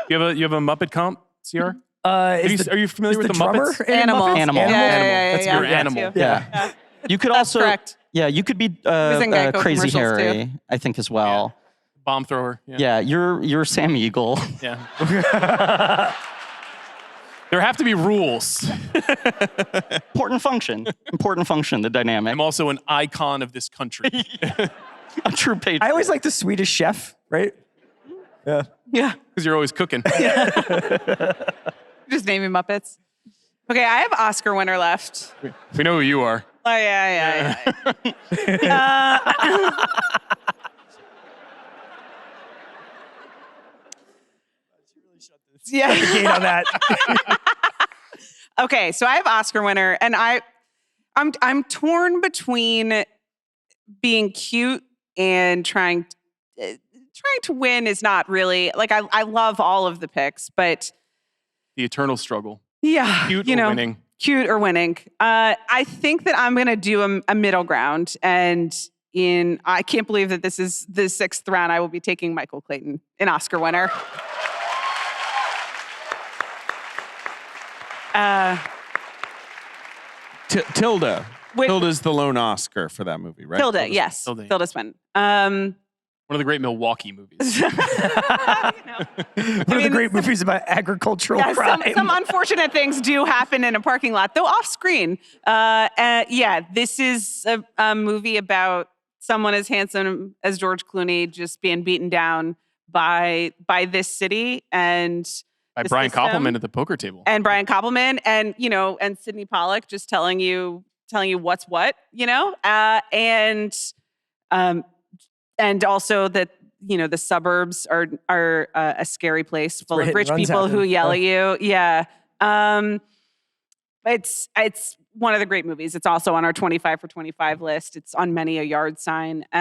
You have a Muppet comp, CR? Are you familiar with the drummer Muppets? in Animal. Muppets? Animal. That's your yeah, animal. too. Yeah. You could also, correct. yeah, you could be in Geico Crazy commercials, Harry, too. I think, as well. Bomb thrower. Yeah, you're Sam Eagle. Yeah. There have to be rules. Important function, the dynamic. I'm also an icon of this country. A true patriot. I always like the Swedish Chef, right? Yeah. Yeah. Because you're always cooking. Just naming Muppets. Okay, I have Oscar winner left. We know who you are. Oh, yeah. Yeah. Gate on that. Okay, so I have Oscar winner, and I'm torn between being cute and trying to win is not really like I love all of the picks, but The eternal struggle. yeah, Cute you or know, winning. cute or winning. I think that I'm gonna do a middle ground, and I can't believe that this is the 6th round. I will be taking Michael Clayton, an Oscar winner. Tilda. Wait. Tilda's the lone Oscar for that movie, right? Tilda, yes. Tilda. Tilda Swinton. One of the great Milwaukee movies. One of the great movies about agricultural Yeah, crime. some unfortunate things do happen in a parking lot, though off screen. Yeah, this is a movie about someone as handsome as George Clooney just being beaten down by this city and By the Brian system. Koppelman at the poker table. And Brian Koppelman and Sidney Pollack just telling you what's what, and also that the suburbs are a scary place full where of hit and rich runs people who happen. yell at you. Yeah. It's one of the great movies. It's also on our 25 for 25 list. It's on many a yard sign. Do they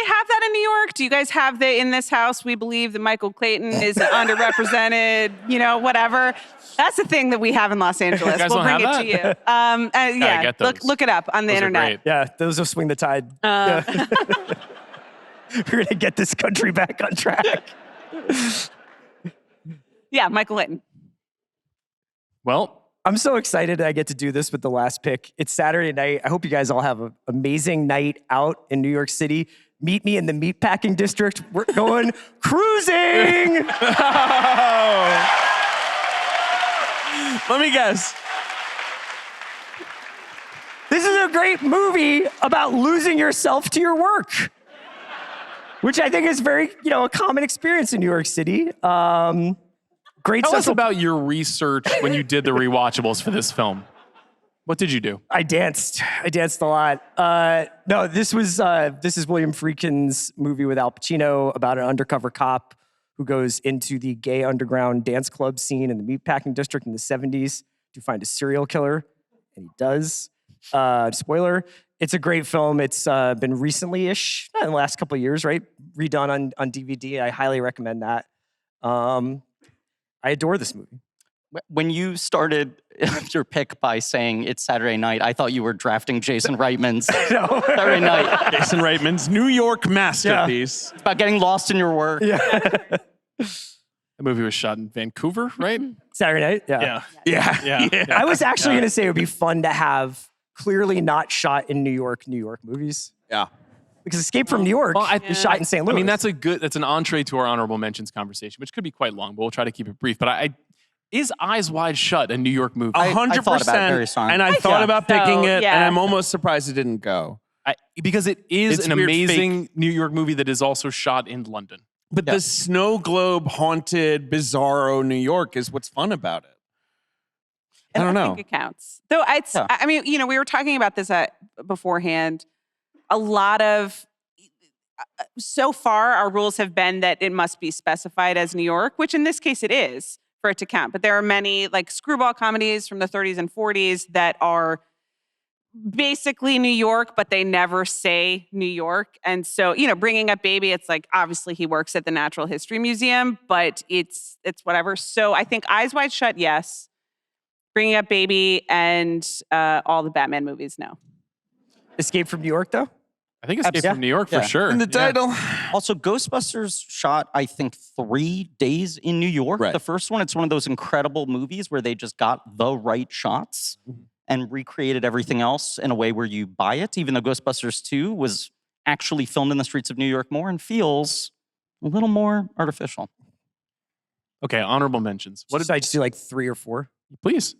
have that in New York? Do you guys have in this house? We believe that Michael Clayton is underrepresented, whatever. That's the thing that we have in Los Angeles. You guys We'll don't bring it have to you. Yeah, get those. look it up on the Those are internet. great. Yeah, those will swing the tide. Yeah. We're gonna get this country back on track. Yeah, Michael Clayton. Well, I'm so excited I get to do this with the last pick. It's Saturday night. I hope you guys all have an amazing night out in New York City. Meet me in the meatpacking district. We're going cruising. Let me guess. This is a great movie about losing yourself to your work, which I think is very, a common experience in New York City. Great tell us central- about your research when you did the rewatchables for this film. What did you do? I danced a lot. No, this is William Friedkin's movie with Al Pacino about an undercover cop who goes into the gay underground dance club scene in the meatpacking district in the 70s to find a serial killer, and he does. Spoiler, it's a great film. It's been recently-ish, in the last couple of years, right? Redone on DVD. I highly recommend that. I adore this movie. When you started your pick by saying it's Saturday night, I thought you were drafting Jason Reitman's Saturday night. Jason Reitman's New York masterpiece. It's about getting lost in your work. Yeah. The movie was shot in Vancouver, right? Saturday night? Yeah. I was actually going to say it would be fun to have clearly not shot in New York movies. Yeah. Because Escape from New York is shot in St. Louis. I mean, that's an entree to our honorable mentions conversation, which could be quite long, but we'll try to keep it brief. But is Eyes Wide Shut a New York movie? 100%. And I thought about picking it, and I'm almost surprised it didn't go. Because it is It's an weird, amazing New York movie that is also shot in London. But the snow globe haunted, bizarro New York is what's fun about it. I don't know. I think it counts. Though I mean, we were talking about this beforehand. A lot of so far our rules have been that it must be specified as New York, which in this case it is for it to count. But there are many like screwball comedies from the 30s and 40s that are basically New York, but they never say New York. And so, bringing up Baby, it's like, obviously he works at the Natural History Museum, but it's whatever. So I think Eyes Wide Shut, yes. Bringing Up Baby and all the Batman movies, no. Escape from New York, though? I think Escape from New York for sure. In the title. Also, Ghostbusters shot, I think, 3 days in New York. Right. The first one, it's one of those incredible movies where they just got the right shots and recreated everything else in a way where you buy it, even though Ghostbusters 2 was actually filmed in the streets of New York more and feels a little more artificial. Okay, honorable mentions. What did I just do, like 3 or 4? Please.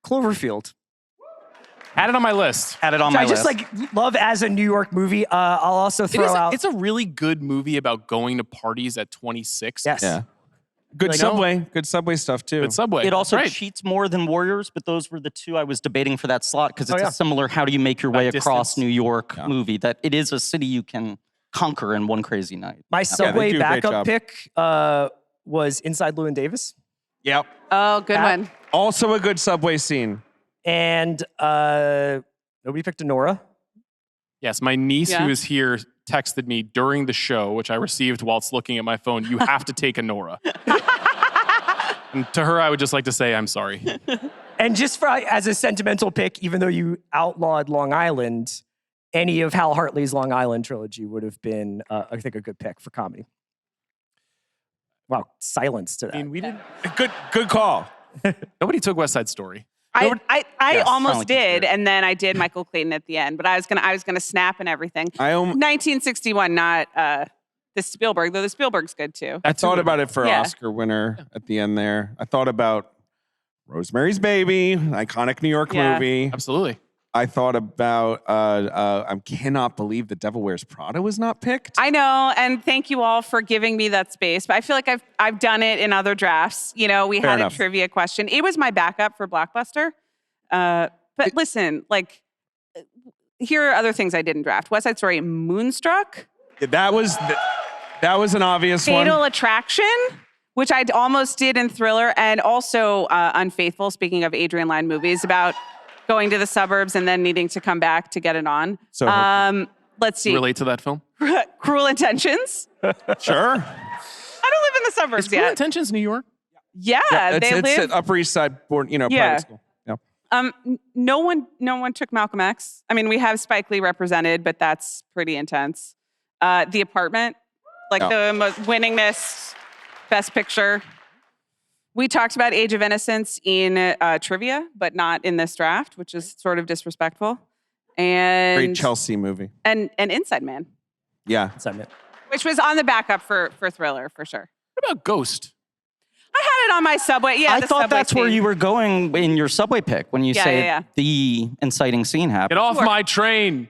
Cloverfield. Add it on my list. Add it on So my I just list. like love as a New York movie. I'll also throw out. It's a really good movie about going to parties at 26. Yes. Yeah. Good Like, Subway. Good Subway stuff, too. Good Subway. It also Right. cheats more than Warriors, but those were the 2 I was debating for that slot because it's yeah. a similar how do you make your way About across distance. New York movie that it is a city you can conquer in one crazy night. My they Subway do a great backup job. pick was Inside Llewyn Davis. Yep. Oh, good one. Also a good Subway scene. And nobody picked a Nora. Yes, my niece Yeah. who is here texted me during the show, which I received whilst looking at my phone, you have to take a Nora. And to her, I would just like to say, I'm sorry. And just for as a sentimental pick, even though you outlawed Long Island, any of Hal Hartley's Long Island trilogy would have been, I think, a good pick for comedy. Wow, silence to that. I mean, we didn't. Good call. Nobody took West Side Story. I Yes, almost sound like you did, did. and then I did Michael Clayton at the end. But I was gonna snap and everything. 1961, not the Spielberg, though the Spielberg's good too. I thought about it for Yeah. Oscar winner at the end there. I thought about Rosemary's Baby, an iconic New York Yeah. movie. Absolutely. I thought about, I cannot believe The Devil Wears Prada was not picked. I know, and thank you all for giving me that space. But I feel like I've done it in other drafts. We Fair had enough. a trivia question. It was my backup for Blockbuster. But listen, like, here are other things I didn't draft. West Side Story, Moonstruck, That was an obvious Fatal one. Attraction, which I almost did in Thriller, and also Unfaithful, speaking of Adrian Lyne movies, about going to the suburbs and then needing to come back to get it on. So let's see. Relate to that film? Cruel Intentions. Sure. I don't live in the suburbs Is Cruel yet. Intentions New York? Yeah, it's they at live. Upper East Side, Yeah. private school. Yeah. No one took Malcolm X. I mean, we have Spike Lee represented, but that's pretty intense. The Apartment, like the most winningest Best Picture. We talked about Age of Innocence in trivia, but not in this draft, which is sort of disrespectful. And Great Chelsea movie. and Inside Man, Yeah. which was on the backup for Thriller for sure. What about Ghost? I had it on my Subway. Yeah, I the thought Subway that's where scene. you were going in your Subway pick when you Yeah, say yeah, yeah. the inciting scene happened. Get off my train.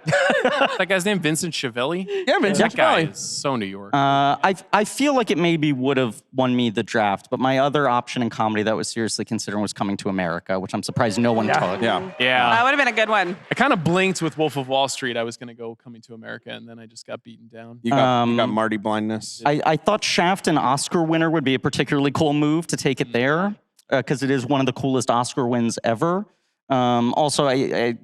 That guy's name Vincent Chiavelli? Yeah, Vincent That guy Chiavelli. is so New York. I feel like it maybe would have won me the draft, but my other option in comedy that was seriously considering was Coming to America, which I'm surprised no one took. Yeah. That Yeah. would have been a good one. I kind of blinked with Wolf of Wall Street. I was going to go Coming to America, and then I just got beaten down. You got Marty blindness. I thought Shaft, an Oscar winner, would be a particularly cool move to take it there because it is one of the coolest Oscar wins ever. Also, I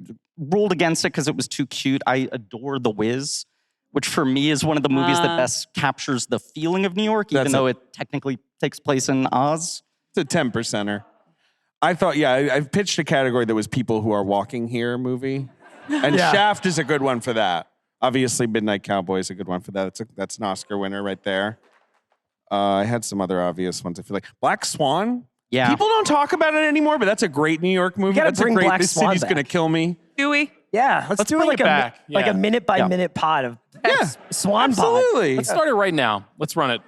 ruled against it because it was too cute. I adore The Wiz, which for me is one of the movies that best captures the feeling of New York, even though it technically takes place in Oz. It's a 10%er. I thought, I've pitched a category that was people who are walking here movie. And Shaft is a good one for that. Obviously, Midnight Cowboy is a good one for that. That's an Oscar winner right there. I had some other obvious ones. I feel like Black Swan. Yeah. People don't talk about it anymore, but that's a great New York movie. gotta That's a bring great. Black This Swan city's back. gonna kill me. Do we? Yeah, let's do it bring like it a back. like Yeah. a minute by minute pod of Swan pod. Absolutely. Let's start it right now. Let's run it.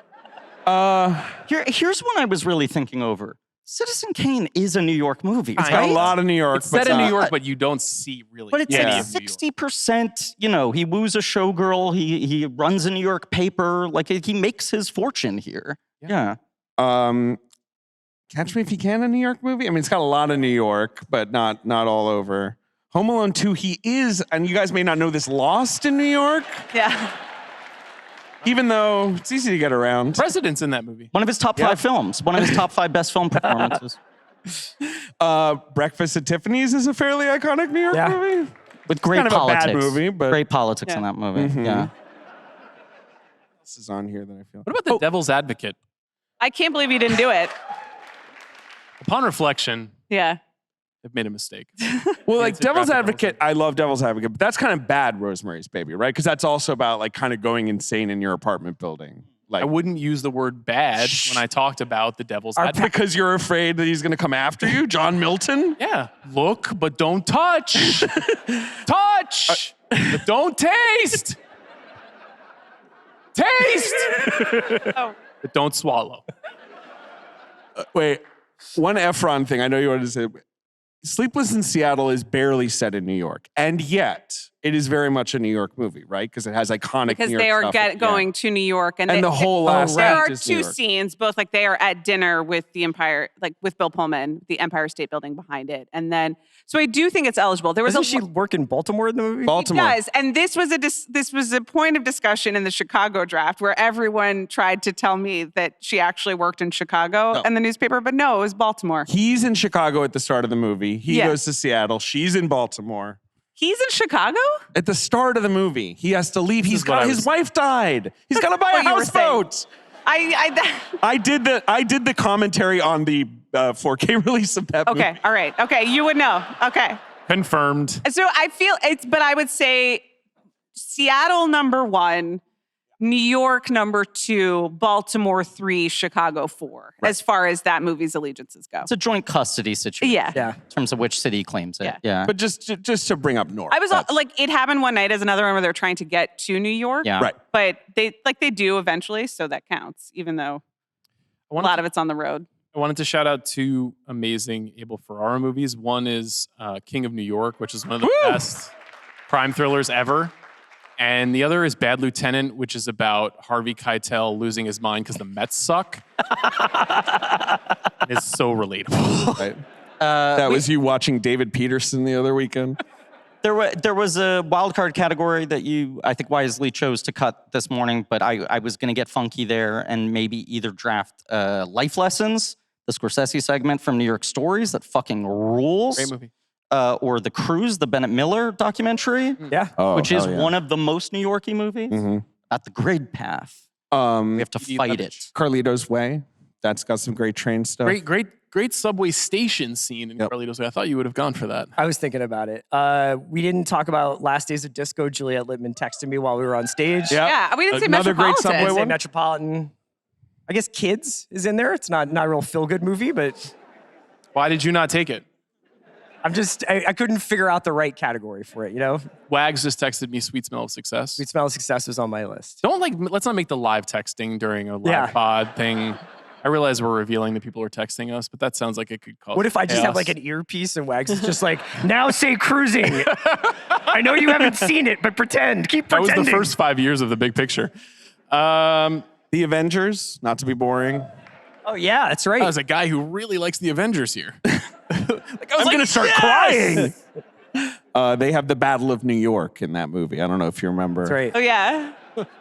Here's one I was really thinking over. Citizen Kane is a New York movie. It's got a lot of New York. It's set but in New not- York, but you don't see really But it's any like of New York. 60%, he woos a showgirl, he runs a New York paper, like he makes his fortune here. Yeah. Catch Me If You Can, a New York movie. I mean, it's got a lot of New York, but not all over. Home Alone 2, he is, and you guys may not know this, lost in New York. Yeah. Even though it's easy to get around. President's in that movie. One of his top 5 films, one of his top 5 best film performances. Breakfast at Tiffany's is a fairly iconic New York movie. With great kind of politics. a bad movie, but great politics in that movie. Mhm. Yeah. This is on here that I feel. What about The Devil's Advocate? I can't believe you didn't do it. Upon reflection, Yeah. I've made a mistake. Well, like Devil's Advocate, I love Devil's Advocate, but that's kind of bad Rosemary's Baby, right? Because that's also about like kind of going insane in your apartment building. Like I wouldn't use the word bad when I talked about The Devil's Advocate. because you're afraid that he's going to come after you, John Milton. Yeah. Look, but don't touch. Touch, but don't taste. Taste, but don't swallow. Wait, one Efron thing. I know you wanted to say. Sleepless in Seattle is barely set in New York, and yet it is very much a New York movie, right? Because it has iconic Because New York they are stuff. going to New York, and the whole last there act are is New two York. scenes, both like they are at dinner with the Empire, like with Bill Pullman, the Empire State Building behind it, and then so I do think it's eligible. There was Doesn't she work in Baltimore in the movie? Baltimore. It does, and this was a point of discussion in the Chicago draft where everyone tried to tell me that she actually worked in Chicago in the newspaper, but no, it was Baltimore. He's in Chicago at the start of the movie. He goes to Seattle. She's in Baltimore. He's in Chicago? At the start of the movie, he has to leave. His wife died. He's got to buy a What you were houseboat. I did the commentary on the 4K release of that movie. Okay, all right. Okay, you would know. Okay. Confirmed. So I feel but I would say Seattle #1, New York #2, Baltimore 3, Chicago 4, as far as that movie's allegiances go. It's a joint custody situation. Yeah. In terms of which city claims it. Yeah. But just to bring up North. I was like, it happened one night as another one where they're trying to get to New York. Yeah. Right. But they do eventually, so that counts, even though a lot of it's on the road. I wanted to shout out two amazing Abel Ferrara movies. One is King of New York, which is one of the best crime thrillers ever. And the other is Bad Lieutenant, which is about Harvey Keitel losing his mind because the Mets suck. It's so relatable. Right. That was you watching David Peterson the other weekend? There was a wild card category that you, I think, wisely chose to cut this morning, but I was going to get funky there and maybe either draft Life Lessons, the Scorsese segment from New York Stories that fucking rules. Great movie. Or The Cruise, the Bennett Miller documentary. Yeah. Which is one of the most New York-y movies. At the Grid Path. We have to fight it. Carlito's Way. That's got some great train stuff. Great subway station scene in Carlito's Way. I thought you would have gone for that. I was thinking about it. We didn't talk about Last Days of Disco. Juliette Littman texted me while we were on stage. Yeah, we didn't say Another great Metropolitan. subway Say one. Metropolitan. I guess Kids is in there. It's not a real feel-good movie, but Why did you not take it? I couldn't figure out the right category for it, you know? Wags just texted me Sweet Smell of Success. Sweet Smell of Success was on my list. Let's not make the live texting during a live pod thing. I realize we're revealing that people are texting us, but that sounds like it could cause What if I just have chaos. like an earpiece and Wags is just like, now say cruising. I know you haven't seen it, but pretend. Keep That was pretending. the first 5 years of The Big Picture. The Avengers, not to be boring. Oh, yeah, that's right. I was a guy who really likes The Avengers here. I'm going to start crying. They have the Battle of New York in that movie. I don't know if you remember. That's right. Oh, yeah.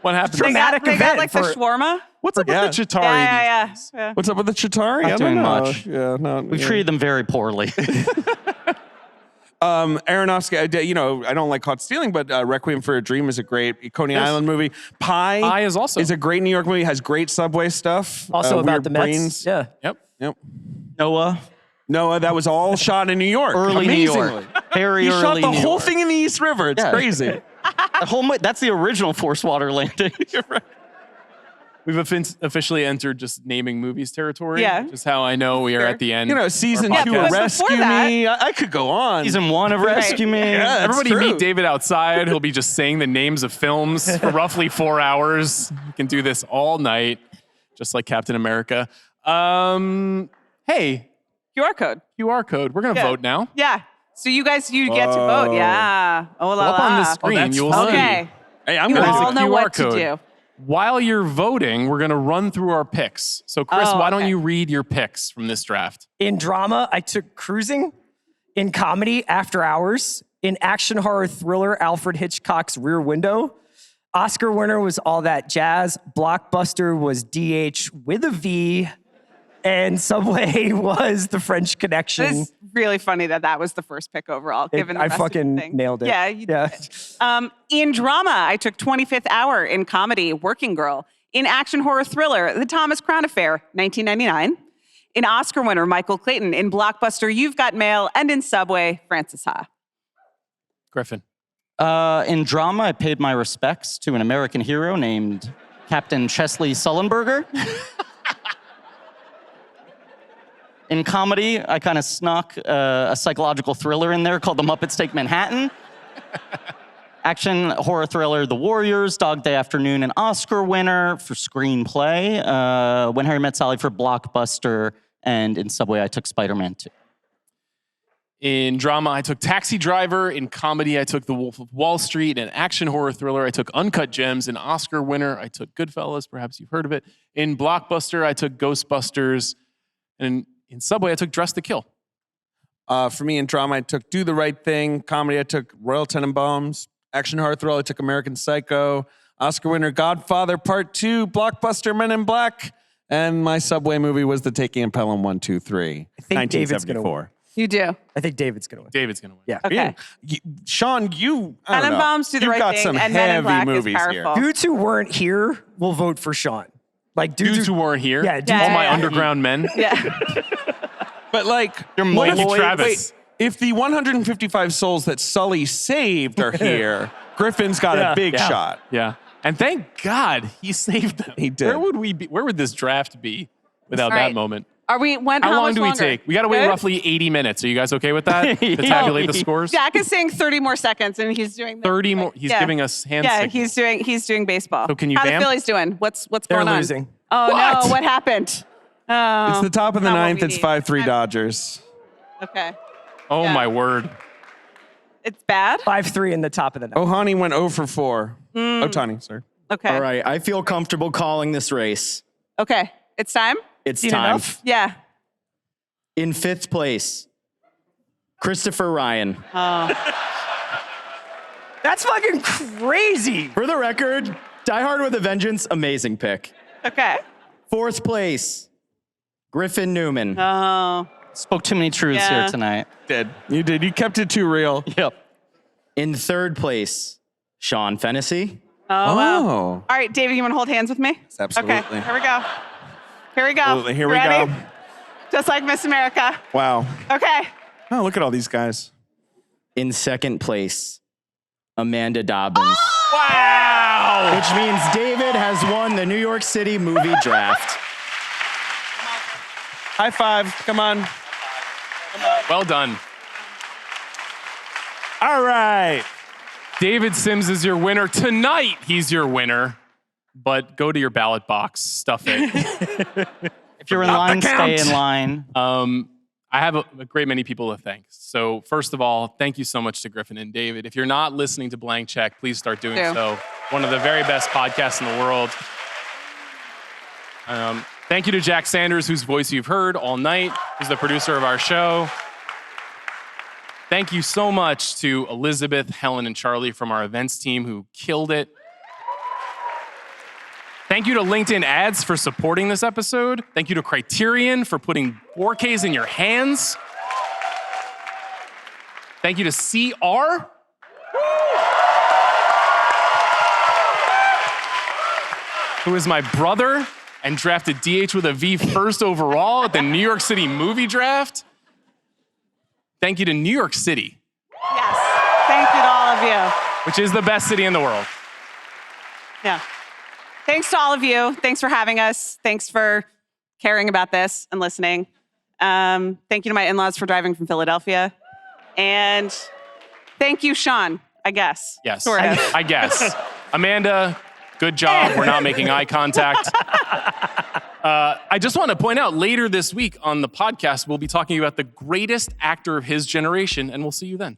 What happened? Dramatic They got event like the for- shawarma. What's up with the Chitauri? Yeah. What's up with the Chitauri? Not I don't doing know. much. Yeah, no, We treated them very poorly. Aronofsky, I don't like Caught Stealing, but Requiem for a Dream is a great Coney Island movie. Pi is also a great New York movie. Has great subway stuff. Also about Weird the Mets. Brains. Yeah. Yep. Noah. That was all shot in New York. Early New York. Amazingly. Very He early shot the New whole York. thing in the East River. It's Yeah. crazy. That's the original Forced Water Landing. We've officially entered just naming movies territory. Yeah. Which is how I know we are at the end. Season of our 2 podcast. of Rescue Me. I could go on. Season 1 of Rescue Me. Yeah, that's Everybody true. meet David outside. He'll be just saying the names of films for roughly 4 hours. We can do this all night, just like Captain America. Hey, QR code. QR code. We're going to vote now. Yeah. So you get to vote. Yeah. Oh, la, Up on the la. screen, you'll Okay. see. Hey, I'm You going all to know QR what code. to do. While you're voting, we're going to run through our picks. So, Chris, why don't you read your picks from this draft? In drama, I took Cruising. In comedy, After Hours. In action horror thriller, Alfred Hitchcock's Rear Window. Oscar winner was All That Jazz. Blockbuster was DH with a V. And Subway was The French Connection. It's really funny that was the first pick overall, given the I rest of the fucking thing. nailed it. Yeah, you did. In drama, I took 25th Hour. In comedy, Working Girl. In action horror thriller, The Thomas Crown Affair, 1999. In Oscar winner, Michael Clayton. In blockbuster, You've Got Mail. And in Subway, Francis Ha. Griffin. In drama, I paid my respects to an American hero named Captain Chesley Sullenberger. In comedy, I kind of snuck a psychological thriller in there called The Muppets Take Manhattan. Action horror thriller, The Warriors, Dog Day Afternoon, an Oscar winner for screenplay. When Harry Met Sally for blockbuster, and in Subway, I took Spider-Man 2. In drama, I took Taxi Driver. In comedy, I took The Wolf of Wall Street. In action horror thriller, I took Uncut Gems. In Oscar winner, I took Goodfellas. Perhaps you've heard of it. In blockbuster, I took Ghostbusters. And in Subway, I took Dress to Kill. For me, in drama, I took Do the Right Thing. Comedy, I took Royal Tenenbaums. Action horror thriller, I took American Psycho. Oscar winner, Godfather Part 2. Blockbuster, Men in Black. And my Subway movie was The Taking of Pelham 1, 2, 3. I think David's going to win. You do. I think David's going to win. David's going to win. Yeah. Okay. Sean, you, I don't know. Tenenbaums, Do the You've Right got Thing, some and Men in heavy Black is movies here. powerful. Dudes who weren't here will vote for Sean. Like Dudes who weren't here. Yeah, dudes All who my weren't underground men. Yeah. But like, You're what if- Mikey Travis. wait, if the 155 souls that Sully saved are here, Griffin's got a big shot. Yeah. And thank God he saved them. He did. Where would we be? Where would this draft be without All that right. moment? How How long do we much longer? take? We got to wait Good? roughly 80 minutes. Are you guys okay with that? To tabulate the scores? Jack is saying 30 more seconds, and he's doing 30 more. He's giving us hand Yeah, signals. he's doing baseball. So can you How vamp? the Phillies doing? What's They're going on? losing. Oh What? no! What happened? Oh, It's the top of the not what ninth. we It's need. 5-3 Dodgers. Okay, Oh Yeah. my word. it's bad. 5-3 in the top of the ninth. Ohani went 0 for 4. Otani, sorry. Okay. All right, I feel comfortable calling this race. Okay, it's time. It's Seen time. enough? Yeah. In 5th place, Christopher Ryan. That's fucking crazy. For the record, Die Hard with a Vengeance, amazing pick. Okay. 4th place, Griffin Newman. Oh. Spoke too many truths Yeah. here tonight. You did. You kept it too real. Yep. In 3rd place, Sean Fennessey. Oh. Wow. All right, David, you want to hold hands with me? Absolutely. Okay. Here we go. Here we go. Absolutely. Here we Ready? go. Just like Miss America. Wow. Okay. Oh, look at all these guys. In 2nd place, Amanda Dobbins. Wow. Which means David has won the New York City movie draft. High five. Come on. Well done. All right. David Sims is your winner. Tonight, he's your winner. But go to your ballot box. Stuff it. If you're in line, stay in line. I have a great many people to thank. So first of all, thank you so much to Griffin and David. If you're not listening to Blank Check, please start doing Yeah. so. One of the very best podcasts in the world. Thank you to Jack Sanders, whose voice you've heard all night, who's the producer of our show. Thank you so much to Elizabeth, Helen, and Charlie from our events team who killed it. Thank you to LinkedIn Ads for supporting this episode. Thank you to Criterion for putting 4Ks in your hands. Thank you to CR. Who is my brother and drafted DH with a V first overall at the New York City movie draft. Thank you to New York City, Yes. Thank you to all of you. which is the best city in the world. Yeah. Thanks to all of you. Thanks for having us. Thanks for caring about this and listening. Thank you to my in-laws for driving from Philadelphia. And thank you, Sean, I guess. Yes, Sort of. I guess. Amanda, good job. We're not making eye contact. I just want to point out, later this week on the podcast, we'll be talking about the greatest actor of his generation, and we'll see you then.